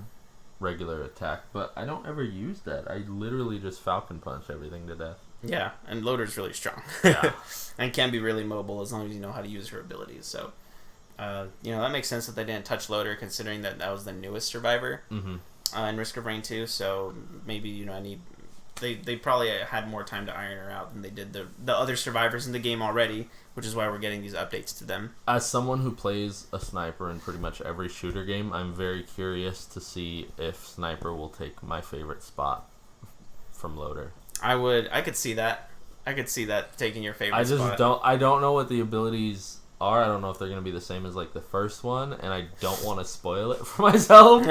regular attack, but I don't ever use that. I literally just Falcon Punch everything to death. Yeah, and Loader's really strong. Yeah. And can be really mobile as long as you know how to use her abilities. So, that makes sense that they didn't touch Loader, considering that was the newest survivor in Risk of Rain 2. So maybe they probably had more time to iron her out than they did the other survivors in the game already, which is why we're getting these updates to them. As someone who plays a sniper in pretty much every shooter game, I'm very curious to see if Sniper will take my favorite spot from Loader. I could see that. I could see that taking your favorite spot. I don't know what the abilities are. I don't know if they're going to be the same as like the first one, and I don't want to spoil it for myself.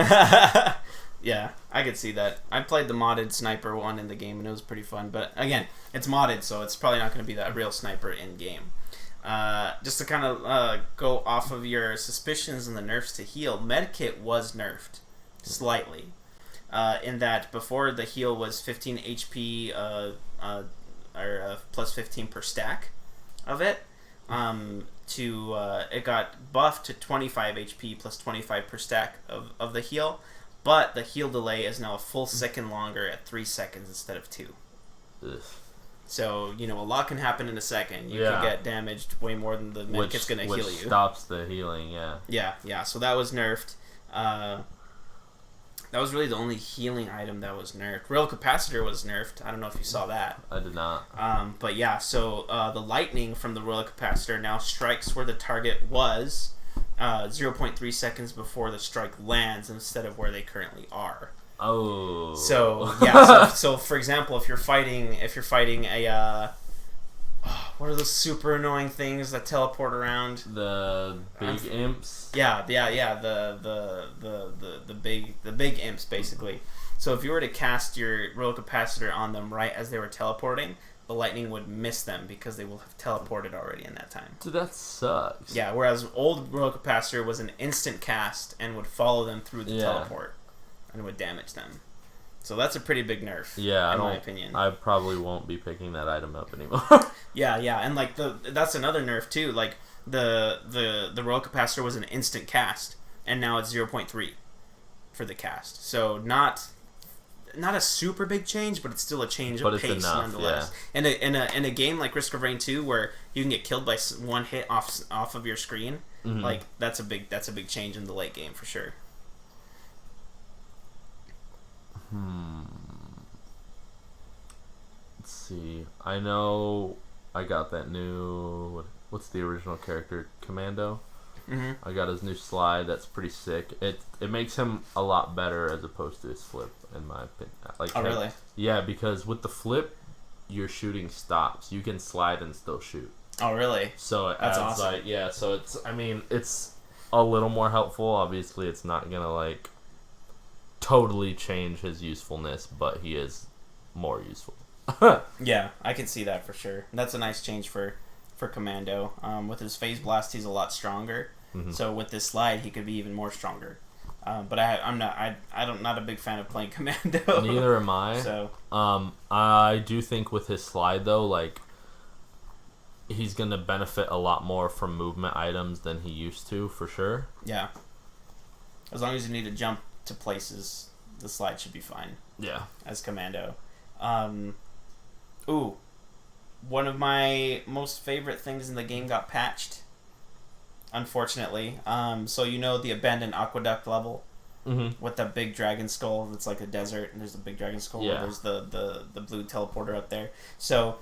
Yeah, I could see that. I played the modded Sniper one in the game, and it was pretty fun. But again, it's modded, so it's probably not going to be that real Sniper in game. Just to kind of go off of your suspicions and the nerfs to heal, Medkit was nerfed slightly. In that before the heal was 15 HP or plus 15 per stack of it. It got buffed to 25 HP plus 25 per stack of the heal. But the heal delay is now a full second longer at 3 seconds instead of 2. Ugh. So, a lot can happen in a second. You can get damaged way more than the medkit's going to heal you. Which stops the healing, yeah. Yeah, so that was nerfed. That was really the only healing item that was nerfed. Royal Capacitor was nerfed. I don't know if you saw that. I did not. But yeah, so the lightning from the Royal Capacitor now strikes where the target was 0.3 seconds before the strike lands instead of where they currently are. Oh. So yeah. so for example, if you're fighting a what are those super annoying things that teleport around? The big imps. Yeah. The big imps basically. So if you were to cast your Royal Capacitor on them right as they were teleporting, the lightning would miss them because they will have teleported already in that time. Dude, that sucks. Yeah, whereas old Royal Capacitor was an instant cast and would follow them through the teleport and would damage them. So that's a pretty big nerf, in my opinion. I probably won't be picking that item up anymore. Yeah, and like that's another nerf too. Like the Royal Capacitor was an instant cast, and now it's 0.3 for the cast. So not a super big change, but it's still a change of pace nonetheless. Yeah. In a game like Risk of Rain 2, where you can get killed by one hit off of your screen, like that's a big change in the late game for sure. Let's see. I know I got that new... What's the original character? Commando? Mm-hmm. I got his new slide. That's pretty sick. It makes him a lot better as opposed to his flip, in my opinion. Really? Yeah, because with the flip, your shooting stops. You can slide and still shoot. Oh, really? So that's awesome. So it's a little more helpful. Obviously, it's not gonna totally change his usefulness, but he is more useful. Yeah, I can see that for sure. That's a nice change for Commando. With his phase blast, he's a lot stronger. Mm-hmm. So with this slide, he could be even more stronger. But I'm not a big fan of playing Commando. Neither am I. So I do think with his slide though, he's gonna benefit a lot more from movement items than he used to, for sure. Yeah. As long as you need to jump to places, the slide should be fine. Yeah. As Commando. One of my most favorite things in the game got patched, unfortunately. So the abandoned aqueduct level with that big dragon skull that's like a desert, and there's a big dragon skull where there's the blue teleporter up there. So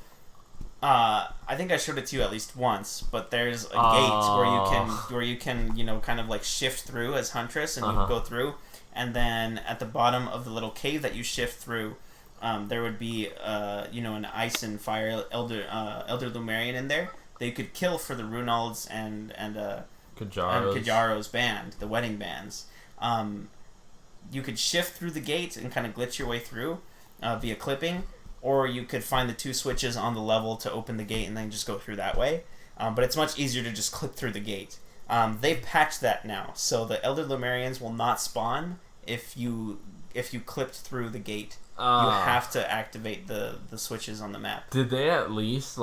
I think I showed it to you at least once, but there's a gate where you can kind of shift through as Huntress, and you go through, and then at the bottom of the little cave that you shift through, there would be an ice and fire elder Lumerian in there. They could kill for the Runalds and Kajaro's band, the wedding bands. You could shift through the gate and kind of glitch your way through via clipping, or you could find the 2 switches on the level to open the gate and then just go through that way. But it's much easier to just clip through the gate. They've patched that now, so the Elder Lemurians will not spawn if you clipped through the gate. You have to activate the switches on the map. Did they at least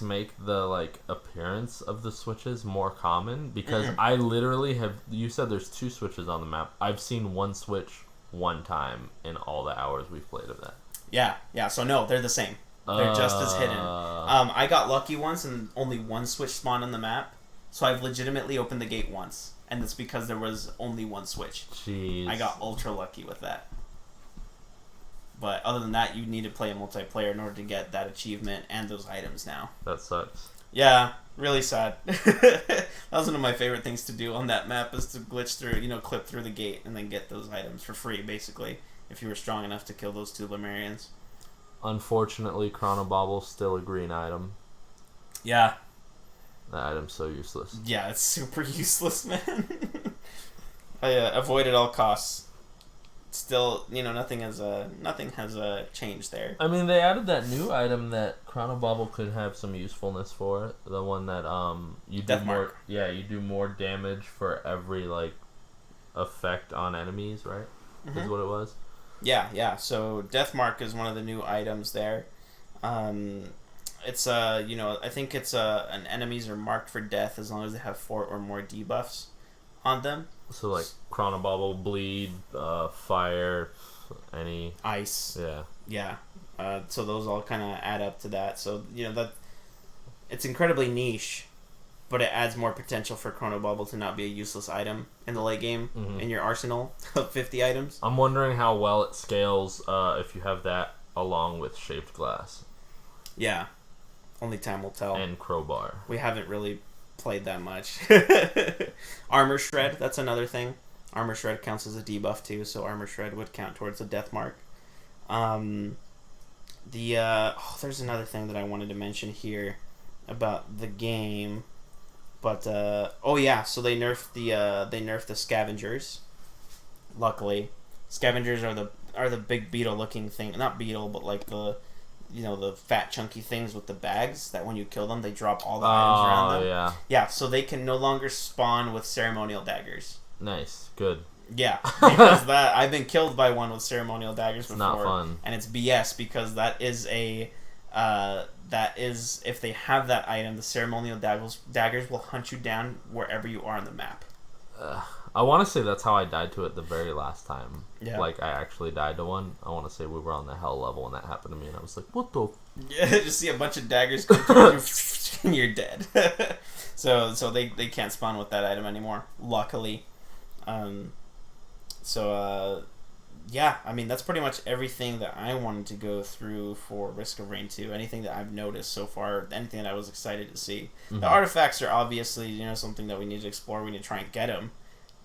make the appearance of the switches more common? Because I literally have. You said there's 2 switches on the map. I've seen 1 switch 1 time in all the hours we've played of that. Yeah. So no, they're the same. They're just as hidden. I got lucky once and only 1 switch spawned on the map, so I've legitimately opened the gate once, and it's because there was only 1 switch. Jeez. I got ultra lucky with that. But other than that, you need to play a multiplayer in order to get that achievement and those items now. That sucks. Yeah, really sad. That was one of my favorite things to do on that map, is to glitch through, clip through the gate and then get those items for free, basically, if you were strong enough to kill those 2 Lemurians. Unfortunately, Chronobobble's still a green item. Yeah. That item's so useless. Yeah, it's super useless, man. I avoid at all costs. Still, nothing has changed there. I mean, they added that new item that Chronobobble could have some usefulness for. The one that you do more. Yeah, you do more damage for every effect on enemies, right? Is what it was. Yeah. So Deathmark is one of the new items there. It's I think it's an enemies are marked for death as long as they have 4 or more debuffs on them. So Chronobobble, bleed, fire, any ice. Yeah. So those all kind of add up to that. So that it's incredibly niche, but it adds more potential for Chronobobble to not be a useless item in the late game in your arsenal of 50 items. I'm wondering how well it scales if you have that along with shaped glass. Yeah, only time will tell. And crowbar. We haven't really played that much. Armor Shred, that's another thing. Armor Shred counts as a debuff too, so Armor Shred would count towards the death mark. There's another thing that I wanted to mention here about the game, but so they nerfed the scavengers. Luckily, scavengers are the big beetle looking thing, not beetle, but the the fat chunky things with the bags that when you kill them they drop all the items around them. Yeah, so they can no longer spawn with ceremonial daggers. Nice, good. Yeah, because I've been killed by one with ceremonial daggers before. Not fun. And it's BS because that is if they have that item, the ceremonial daggers will hunt you down wherever you are on the map. I want to say that's how I died to it the very last time. Yeah. I actually died to one. I want to say we were on the hell level when that happened to me, and I was like, what the... Yeah, just see a bunch of daggers come through you, and you're dead. So they can't spawn with that item anymore, luckily. Yeah, I mean, that's pretty much everything that I wanted to go through for Risk of Rain 2. Anything that I've noticed so far, anything that I was excited to see. The artifacts are obviously, something that we need to explore. We need to try and get them.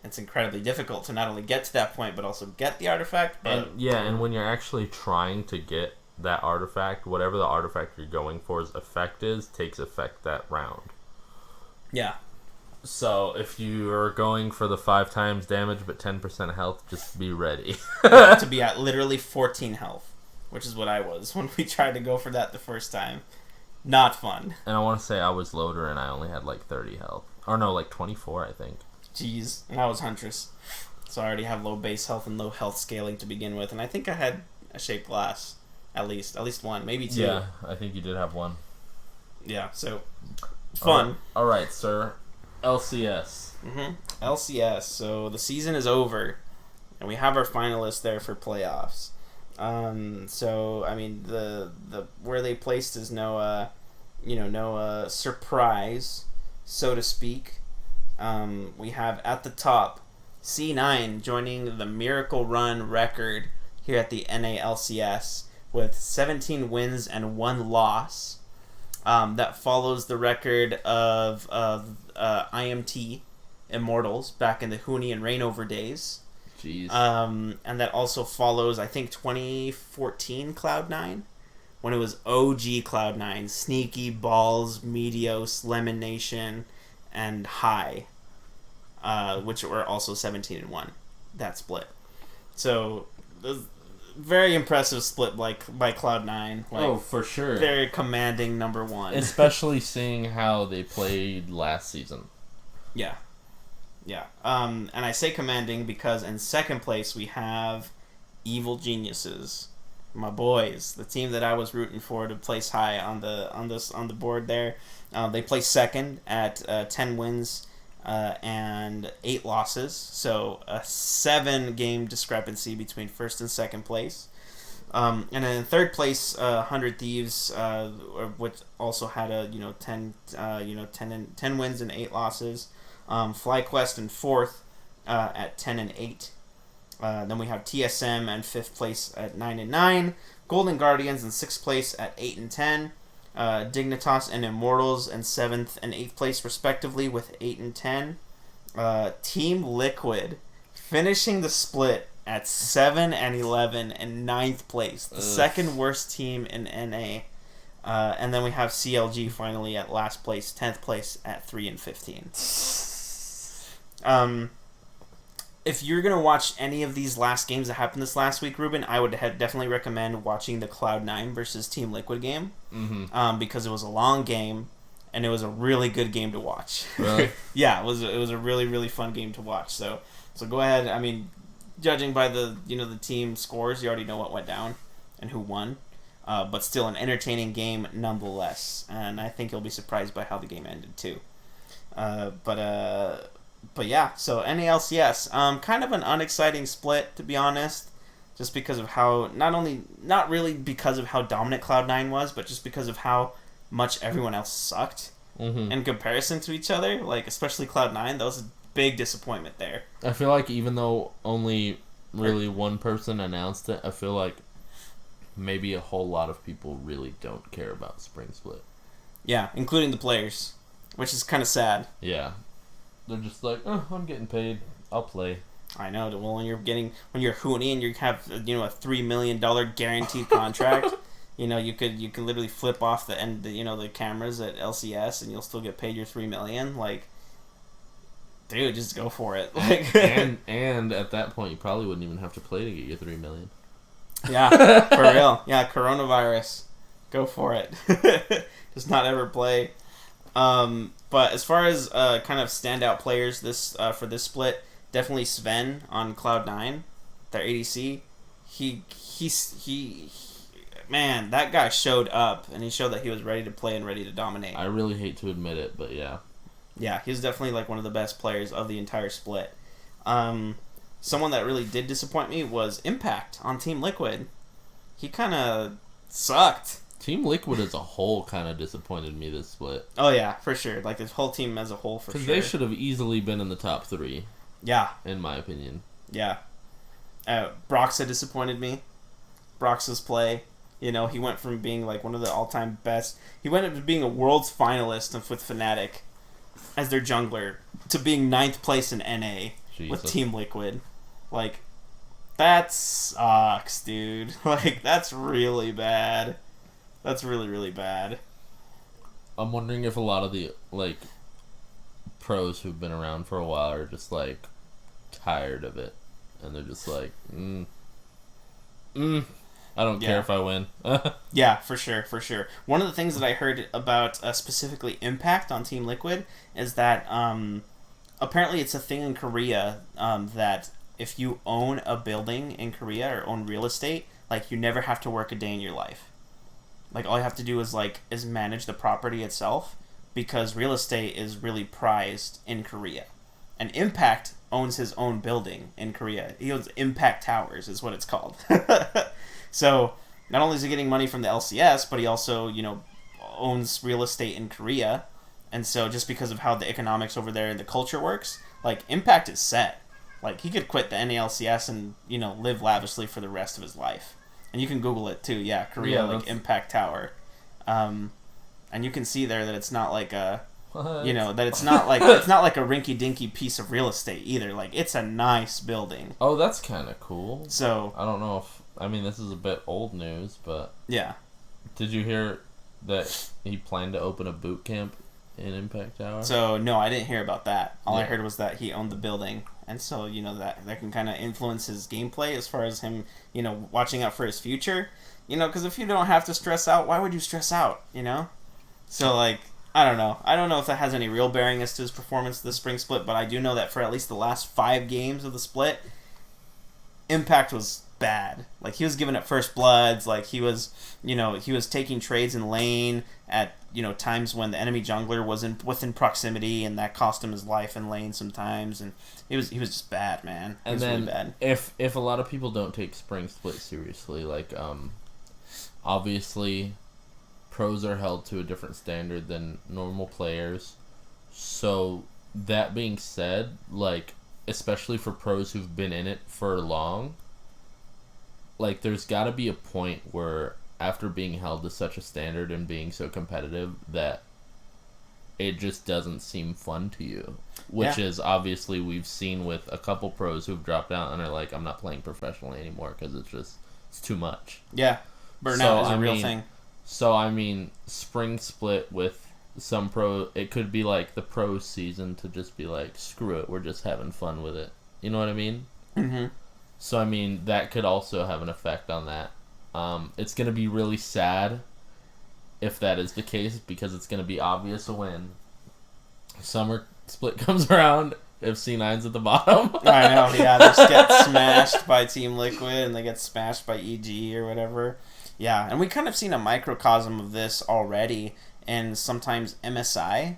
It's incredibly difficult to not only get to that point, but also get the artifact. But... And when you're actually trying to get that artifact, whatever the artifact you're going for's effect takes effect that round. Yeah. So if you're going for the 5 times damage but 10% health, just be ready. To be at literally 14 health, which is what I was when we tried to go for that the first time. Not fun. And I want to say I was loader and I only had 30 health. Or no, 24 I think. Jeez, and I was Huntress. So I already have low base health and low health scaling to begin with. And I think I had a shaped glass. At least one, maybe 2. Yeah, I think you did have 1. Yeah, so fun. Alright, sir. LCS. LCS. So the season is over, and we have our finalists there for playoffs. So I mean, the where they placed is no surprise, so to speak. We have at the top C9 joining the Miracle Run record here at the NALCS with 17 wins and 1 loss. That follows the record of IMT Immortals back in the Huni and Reignover days. Jeez. And that also follows, I think, 2014 Cloud9, when it was OG Cloud9, Sneaky, Balls, Meteos, Lemon Nation, and High, which were also 17 and 1. That split. So very impressive split by Cloud9. Oh, for sure. Very commanding number one. Especially seeing how they played last season. Yeah. Yeah. And I say commanding because in second place we have Evil Geniuses. My boys, the team that I was rooting for to place high on the board there. They placed second at 10 wins and 8 losses, so a 7-game discrepancy between first and second place. And then in third place, 100 Thieves, which also had a 10 wins and 8 losses. FlyQuest in fourth at 10 and 8. Then we have TSM and 5th place at 9 and 9. Golden Guardians in 6th place at 8 and 10. Dignitas and Immortals in 7th and 8th place respectively with 8 and 10. Team Liquid finishing the split at 7 and 11 and 9th place, the second worst team in NA. And then we have CLG finally at last place, 10th place at 3 and 15. If you're going to watch any of these last games that happened this last week, Ruben, I would definitely recommend watching the Cloud9 versus Team Liquid game. Mm-hmm. Because it was a long game, and it was a really good game to watch. Really? Yeah, it was a really, really fun game to watch. So go ahead. I mean, judging by the team scores, you already know what went down and who won. But still an entertaining game nonetheless. And I think you'll be surprised by how the game ended, too. But yeah, so NALCS, kind of an unexciting split, to be honest, just because of how, not really because of how dominant Cloud9 was, but just because of how much everyone else sucked in comparison to each other, like, especially Cloud9. That was a big disappointment there. I feel like even though only really one person announced it, I feel like maybe a whole lot of people really don't care about Spring Split. Yeah, including the players, which is kind of sad. Yeah. They're just like, oh, I'm getting paid. I'll play. I know. Well, when you're Hoonie and you have a $3 million guaranteed contract, you could literally flip off the cameras at LCS and you'll still get paid your $3 million. Like, dude, just go for it. Like, and at that point, you probably wouldn't even have to play to get your $3 million. Yeah, for real. Yeah, coronavirus, go for it. Just not ever play. But as far as kind of standout players for this split, definitely Sven on Cloud9, their ADC. He man, that guy showed up and he showed that he was ready to play and ready to dominate. I really hate to admit it, but yeah. Yeah, he's definitely like one of the best players of the entire split. Someone that really did disappoint me was Impact on Team Liquid. He kind of sucked. Team Liquid as a whole kind of disappointed me this split. Oh, yeah, for sure. Like, this whole team as a whole, for sure. Because they should have easily been in the top 3. Yeah. In my opinion. Yeah. Broxa disappointed me. Broxa's play. He went from being, like, one of the all-time best. He went up to being a world's finalist with Fnatic as their jungler to being 9th place in NA with Team Liquid. Like, that sucks, dude. Like, that's really bad. That's really, really bad. I'm wondering if a lot of the, like, pros who've been around for a while are just, like, tired of it. And they're just like, I don't care if I win. Yeah, for sure. One of the things that I heard about specifically Impact on Team Liquid is that apparently it's a thing in Korea that if you own a building in Korea or own real estate, like, you never have to work a day in your life. Like, all you have to do is manage the property itself, because real estate is really prized in Korea. And Impact owns his own building in Korea. He owns Impact Towers, is what it's called. So, not only is he getting money from the LCS, but he also, owns real estate in Korea. And so, just because of how the economics over there and the culture works, like, Impact is set. Like, he could quit the NALCS and, live lavishly for the rest of his life. And you can Google it too, yeah, Korea, like, Impact Tower. And you can see there that it's not like a, that it's not like a rinky-dinky piece of real estate either. Like, it's a nice building. Oh, that's kind of cool. So, I don't know this is a bit old news, but yeah. Did you hear that he planned to open a boot camp in Impact Tower? So, no, I didn't hear about that. All I heard was that he owned the building and so that can kind of influence his gameplay as far as him watching out for his future. Because if you don't have to stress out, why would you stress out? So like I don't know if that has any real bearing as to his performance this spring split, but I do know that for at least the last 5 games of the split, impact was bad. Like he was giving it first bloods, like he was taking trades in lane at times when the enemy jungler was within proximity, and that cost him his life in lane sometimes, and he was just bad, man. He was really bad. If a lot of people don't take spring split seriously, like obviously pros are held to a different standard than normal players. So that being said, like especially for pros who've been in it for long, like there's got to be a point where after being held to such a standard and being so competitive that it just doesn't seem fun to you, which is obviously we've seen with a couple pros who've dropped out and are like, I'm not playing professionally anymore because it's too much. Yeah, burnout is a real thing. So I mean, spring split with some pro, it could be like the pro season to just be like, screw it, we're just having fun with it. You know what I mean? Mm-hmm. So I mean, that could also have an effect on that. It's going to be really sad if that is the case, because it's going to be obvious when summer split comes around if C9's at the bottom. I know, yeah, they just get smashed by Team Liquid and they get smashed by EG or whatever. Yeah, and we kind of seen a microcosm of this already in sometimes MSI,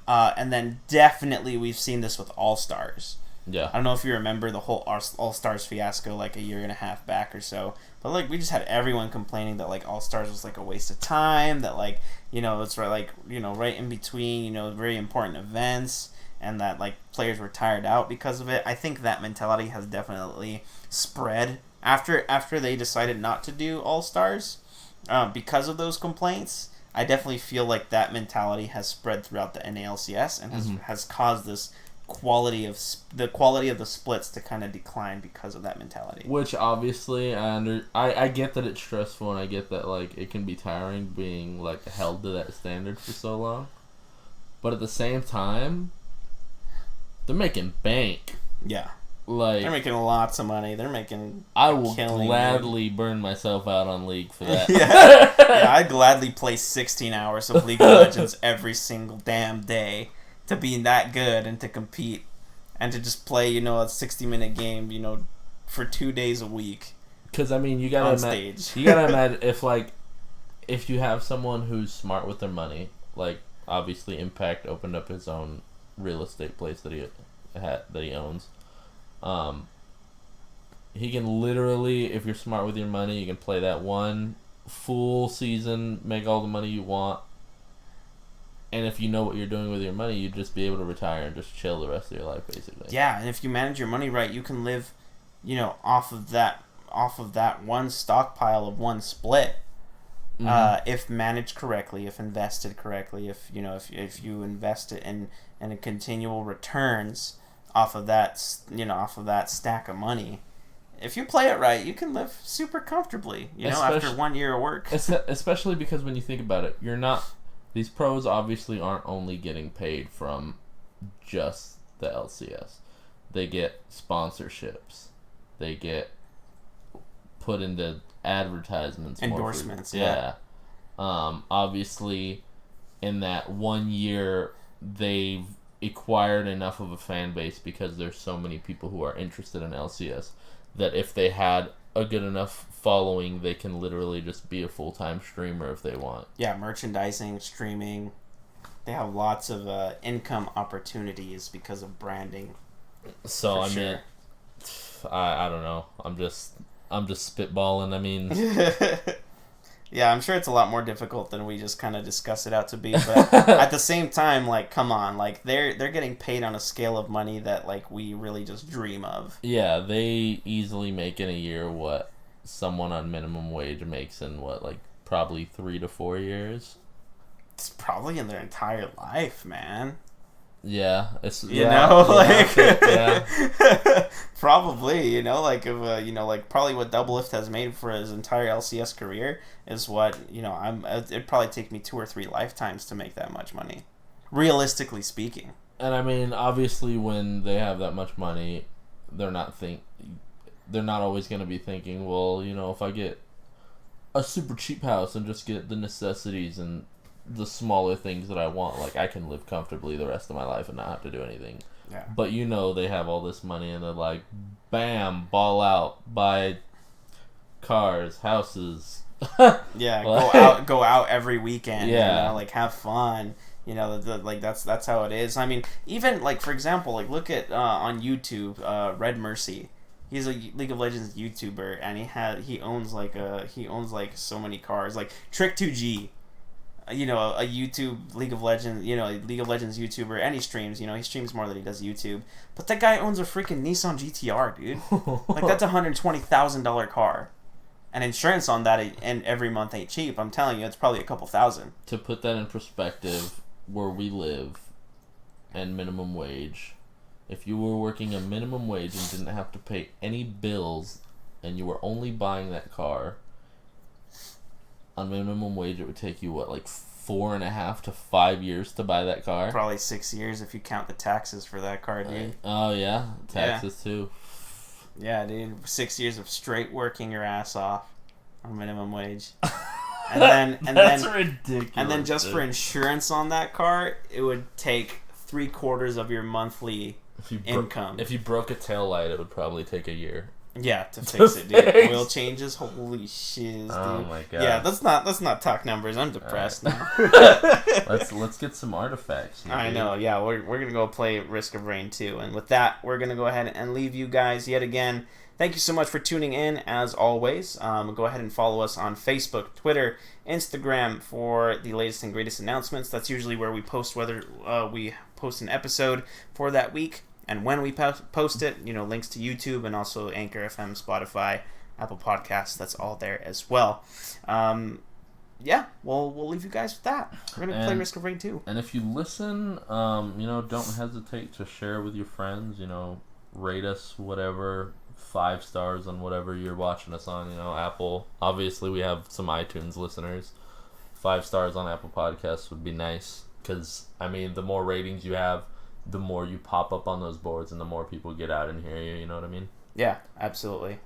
and then definitely we've seen this with All-Stars. Yeah. I don't know if you remember the whole All-Stars fiasco like a year and a half back or so, but like we just had everyone complaining that like All-Stars was like a waste of time, that like it's right right in between very important events, and that like players were tired out because of it. I think that mentality has definitely spread after they decided not to do All-Stars because of those complaints. I definitely feel like that mentality has spread throughout the NALCS and has caused this quality of the splits to kind of decline because of that mentality. Which obviously I get that it's stressful, and I get that like it can be tiring being like held to that standard for so long. But at the same time, they're making bank. Yeah. Like they're making lots of money. They're making. I will gladly burn myself out on League for that. yeah, I'd gladly play 16 hours of League of Legends every single damn day to be that good and to compete and to just play, a 60-minute game, for 2 days a week. Because I mean, you gotta imagine if you have someone who's smart with their money, like obviously Impact opened up his own real estate place that he owns. He can literally, if you're smart with your money, you can play that one full season, make all the money you want, and if you know what you're doing with your money, you'd just be able to retire and just chill the rest of your life, basically. Yeah, and if you manage your money right, you can live, off of that one stockpile of one split. If managed correctly, if invested correctly, if you invest it in continual returns off of that stack of money. If you play it right, you can live super comfortably, after 1 year of work. Especially because when you think about it, these pros obviously aren't only getting paid from just the LCS. They get sponsorships. They get put into advertisements. Endorsements, yeah. Obviously, in that 1 year, they've acquired enough of a fan base because there's so many people who are interested in LCS that if they had a good enough following, they can literally just be a full-time streamer if they want. Yeah, merchandising, streaming. They have lots of income opportunities because of branding. So I mean, I don't know. I'm just spitballing. I mean, yeah, I'm sure it's a lot more difficult than we just kind of discuss it out to be. But at the same time, like, come on, like they're getting paid on a scale of money that like we really just dream of. Yeah, they easily make in a year what someone on minimum wage makes in probably 3 to 4 years. It's probably in their entire life, man. Yeah, probably, if probably what Doublelift has made for his entire LCS career is what, it'd probably take me 2 or 3 lifetimes to make that much money, realistically speaking. And I mean, obviously when they have that much money, they're not always going to be thinking, well, you know, if I get a super cheap house and just get the necessities and the smaller things that I want, like, I can live comfortably the rest of my life and not have to do anything. Yeah. But you know, they have all this money and they're like, bam, ball out, buy cars, houses. Yeah, Like- go out every weekend. Yeah. You know, like have fun. You know, like that's how it is. I mean, even like for example, like look at on YouTube, Red Mercy. He's a League of Legends YouTuber, and he owns like so many cars. Like Trick2G, you know, a YouTube League of Legends, you know, a League of Legends YouTuber, and he streams. You know, he streams more than he does YouTube. But that guy owns a freaking Nissan GTR, dude. Like that's $120,000 car. And insurance on that and every month ain't cheap. I'm telling you, it's probably a couple thousand. To put that in perspective, where we live and minimum wage, if you were working a minimum wage and didn't have to pay any bills and you were only buying that car on minimum wage, it would take you, what, like 4.5 to 5 years to buy that car? Probably 6 years if you count the taxes for that car, dude. Oh, yeah? Taxes, too. Yeah, dude. 6 years of straight working your ass off on minimum wage. And That's then ridiculous. And then just for insurance on that car, it would take 3/4 of your monthly income. If you broke a tail light, it would probably take a year. Yeah, to fix it, dude. fix. Oil changes, holy shit, dude. Oh my god. Yeah, let's not talk numbers. I'm depressed now. Let's get some artifacts. I know. Yeah, we're gonna go play Risk of Rain 2, and with that, we're gonna go ahead and leave you guys yet again. Thank you so much for tuning in, as always. Go ahead and follow us on Facebook, Twitter, Instagram for the latest and greatest announcements. That's usually where we post whether we post an episode for that week and when we post it. You know, links to YouTube and also Anchor FM, Spotify, Apple Podcasts. That's all there as well. Yeah, we'll leave you guys with that. We're gonna play Risk of Rain 2. And if you listen, you know, don't hesitate to share with your friends. You know, rate us, whatever. 5 stars on whatever you're watching us on. You know, Apple. Obviously, we have some iTunes listeners. 5 stars on Apple Podcasts would be nice, because I mean, the more ratings you have, the more you pop up on those boards, and the more people get out and hear you. You know what I mean? Yeah, absolutely.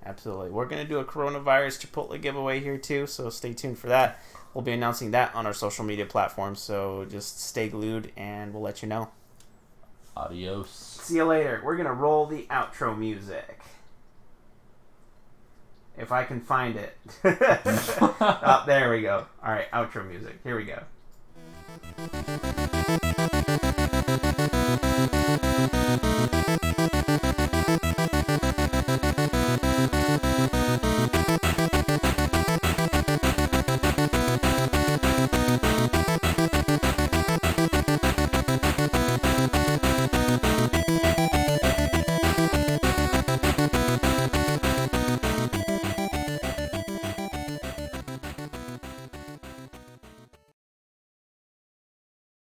We're gonna do a coronavirus Chipotle giveaway here too, so stay tuned for that. We'll be announcing that on our social media platforms, so just stay glued, and we'll let you know. Adios. See you later. We're gonna roll the outro music. If I can find it. Oh, there we go. All right, outro music. Here we go.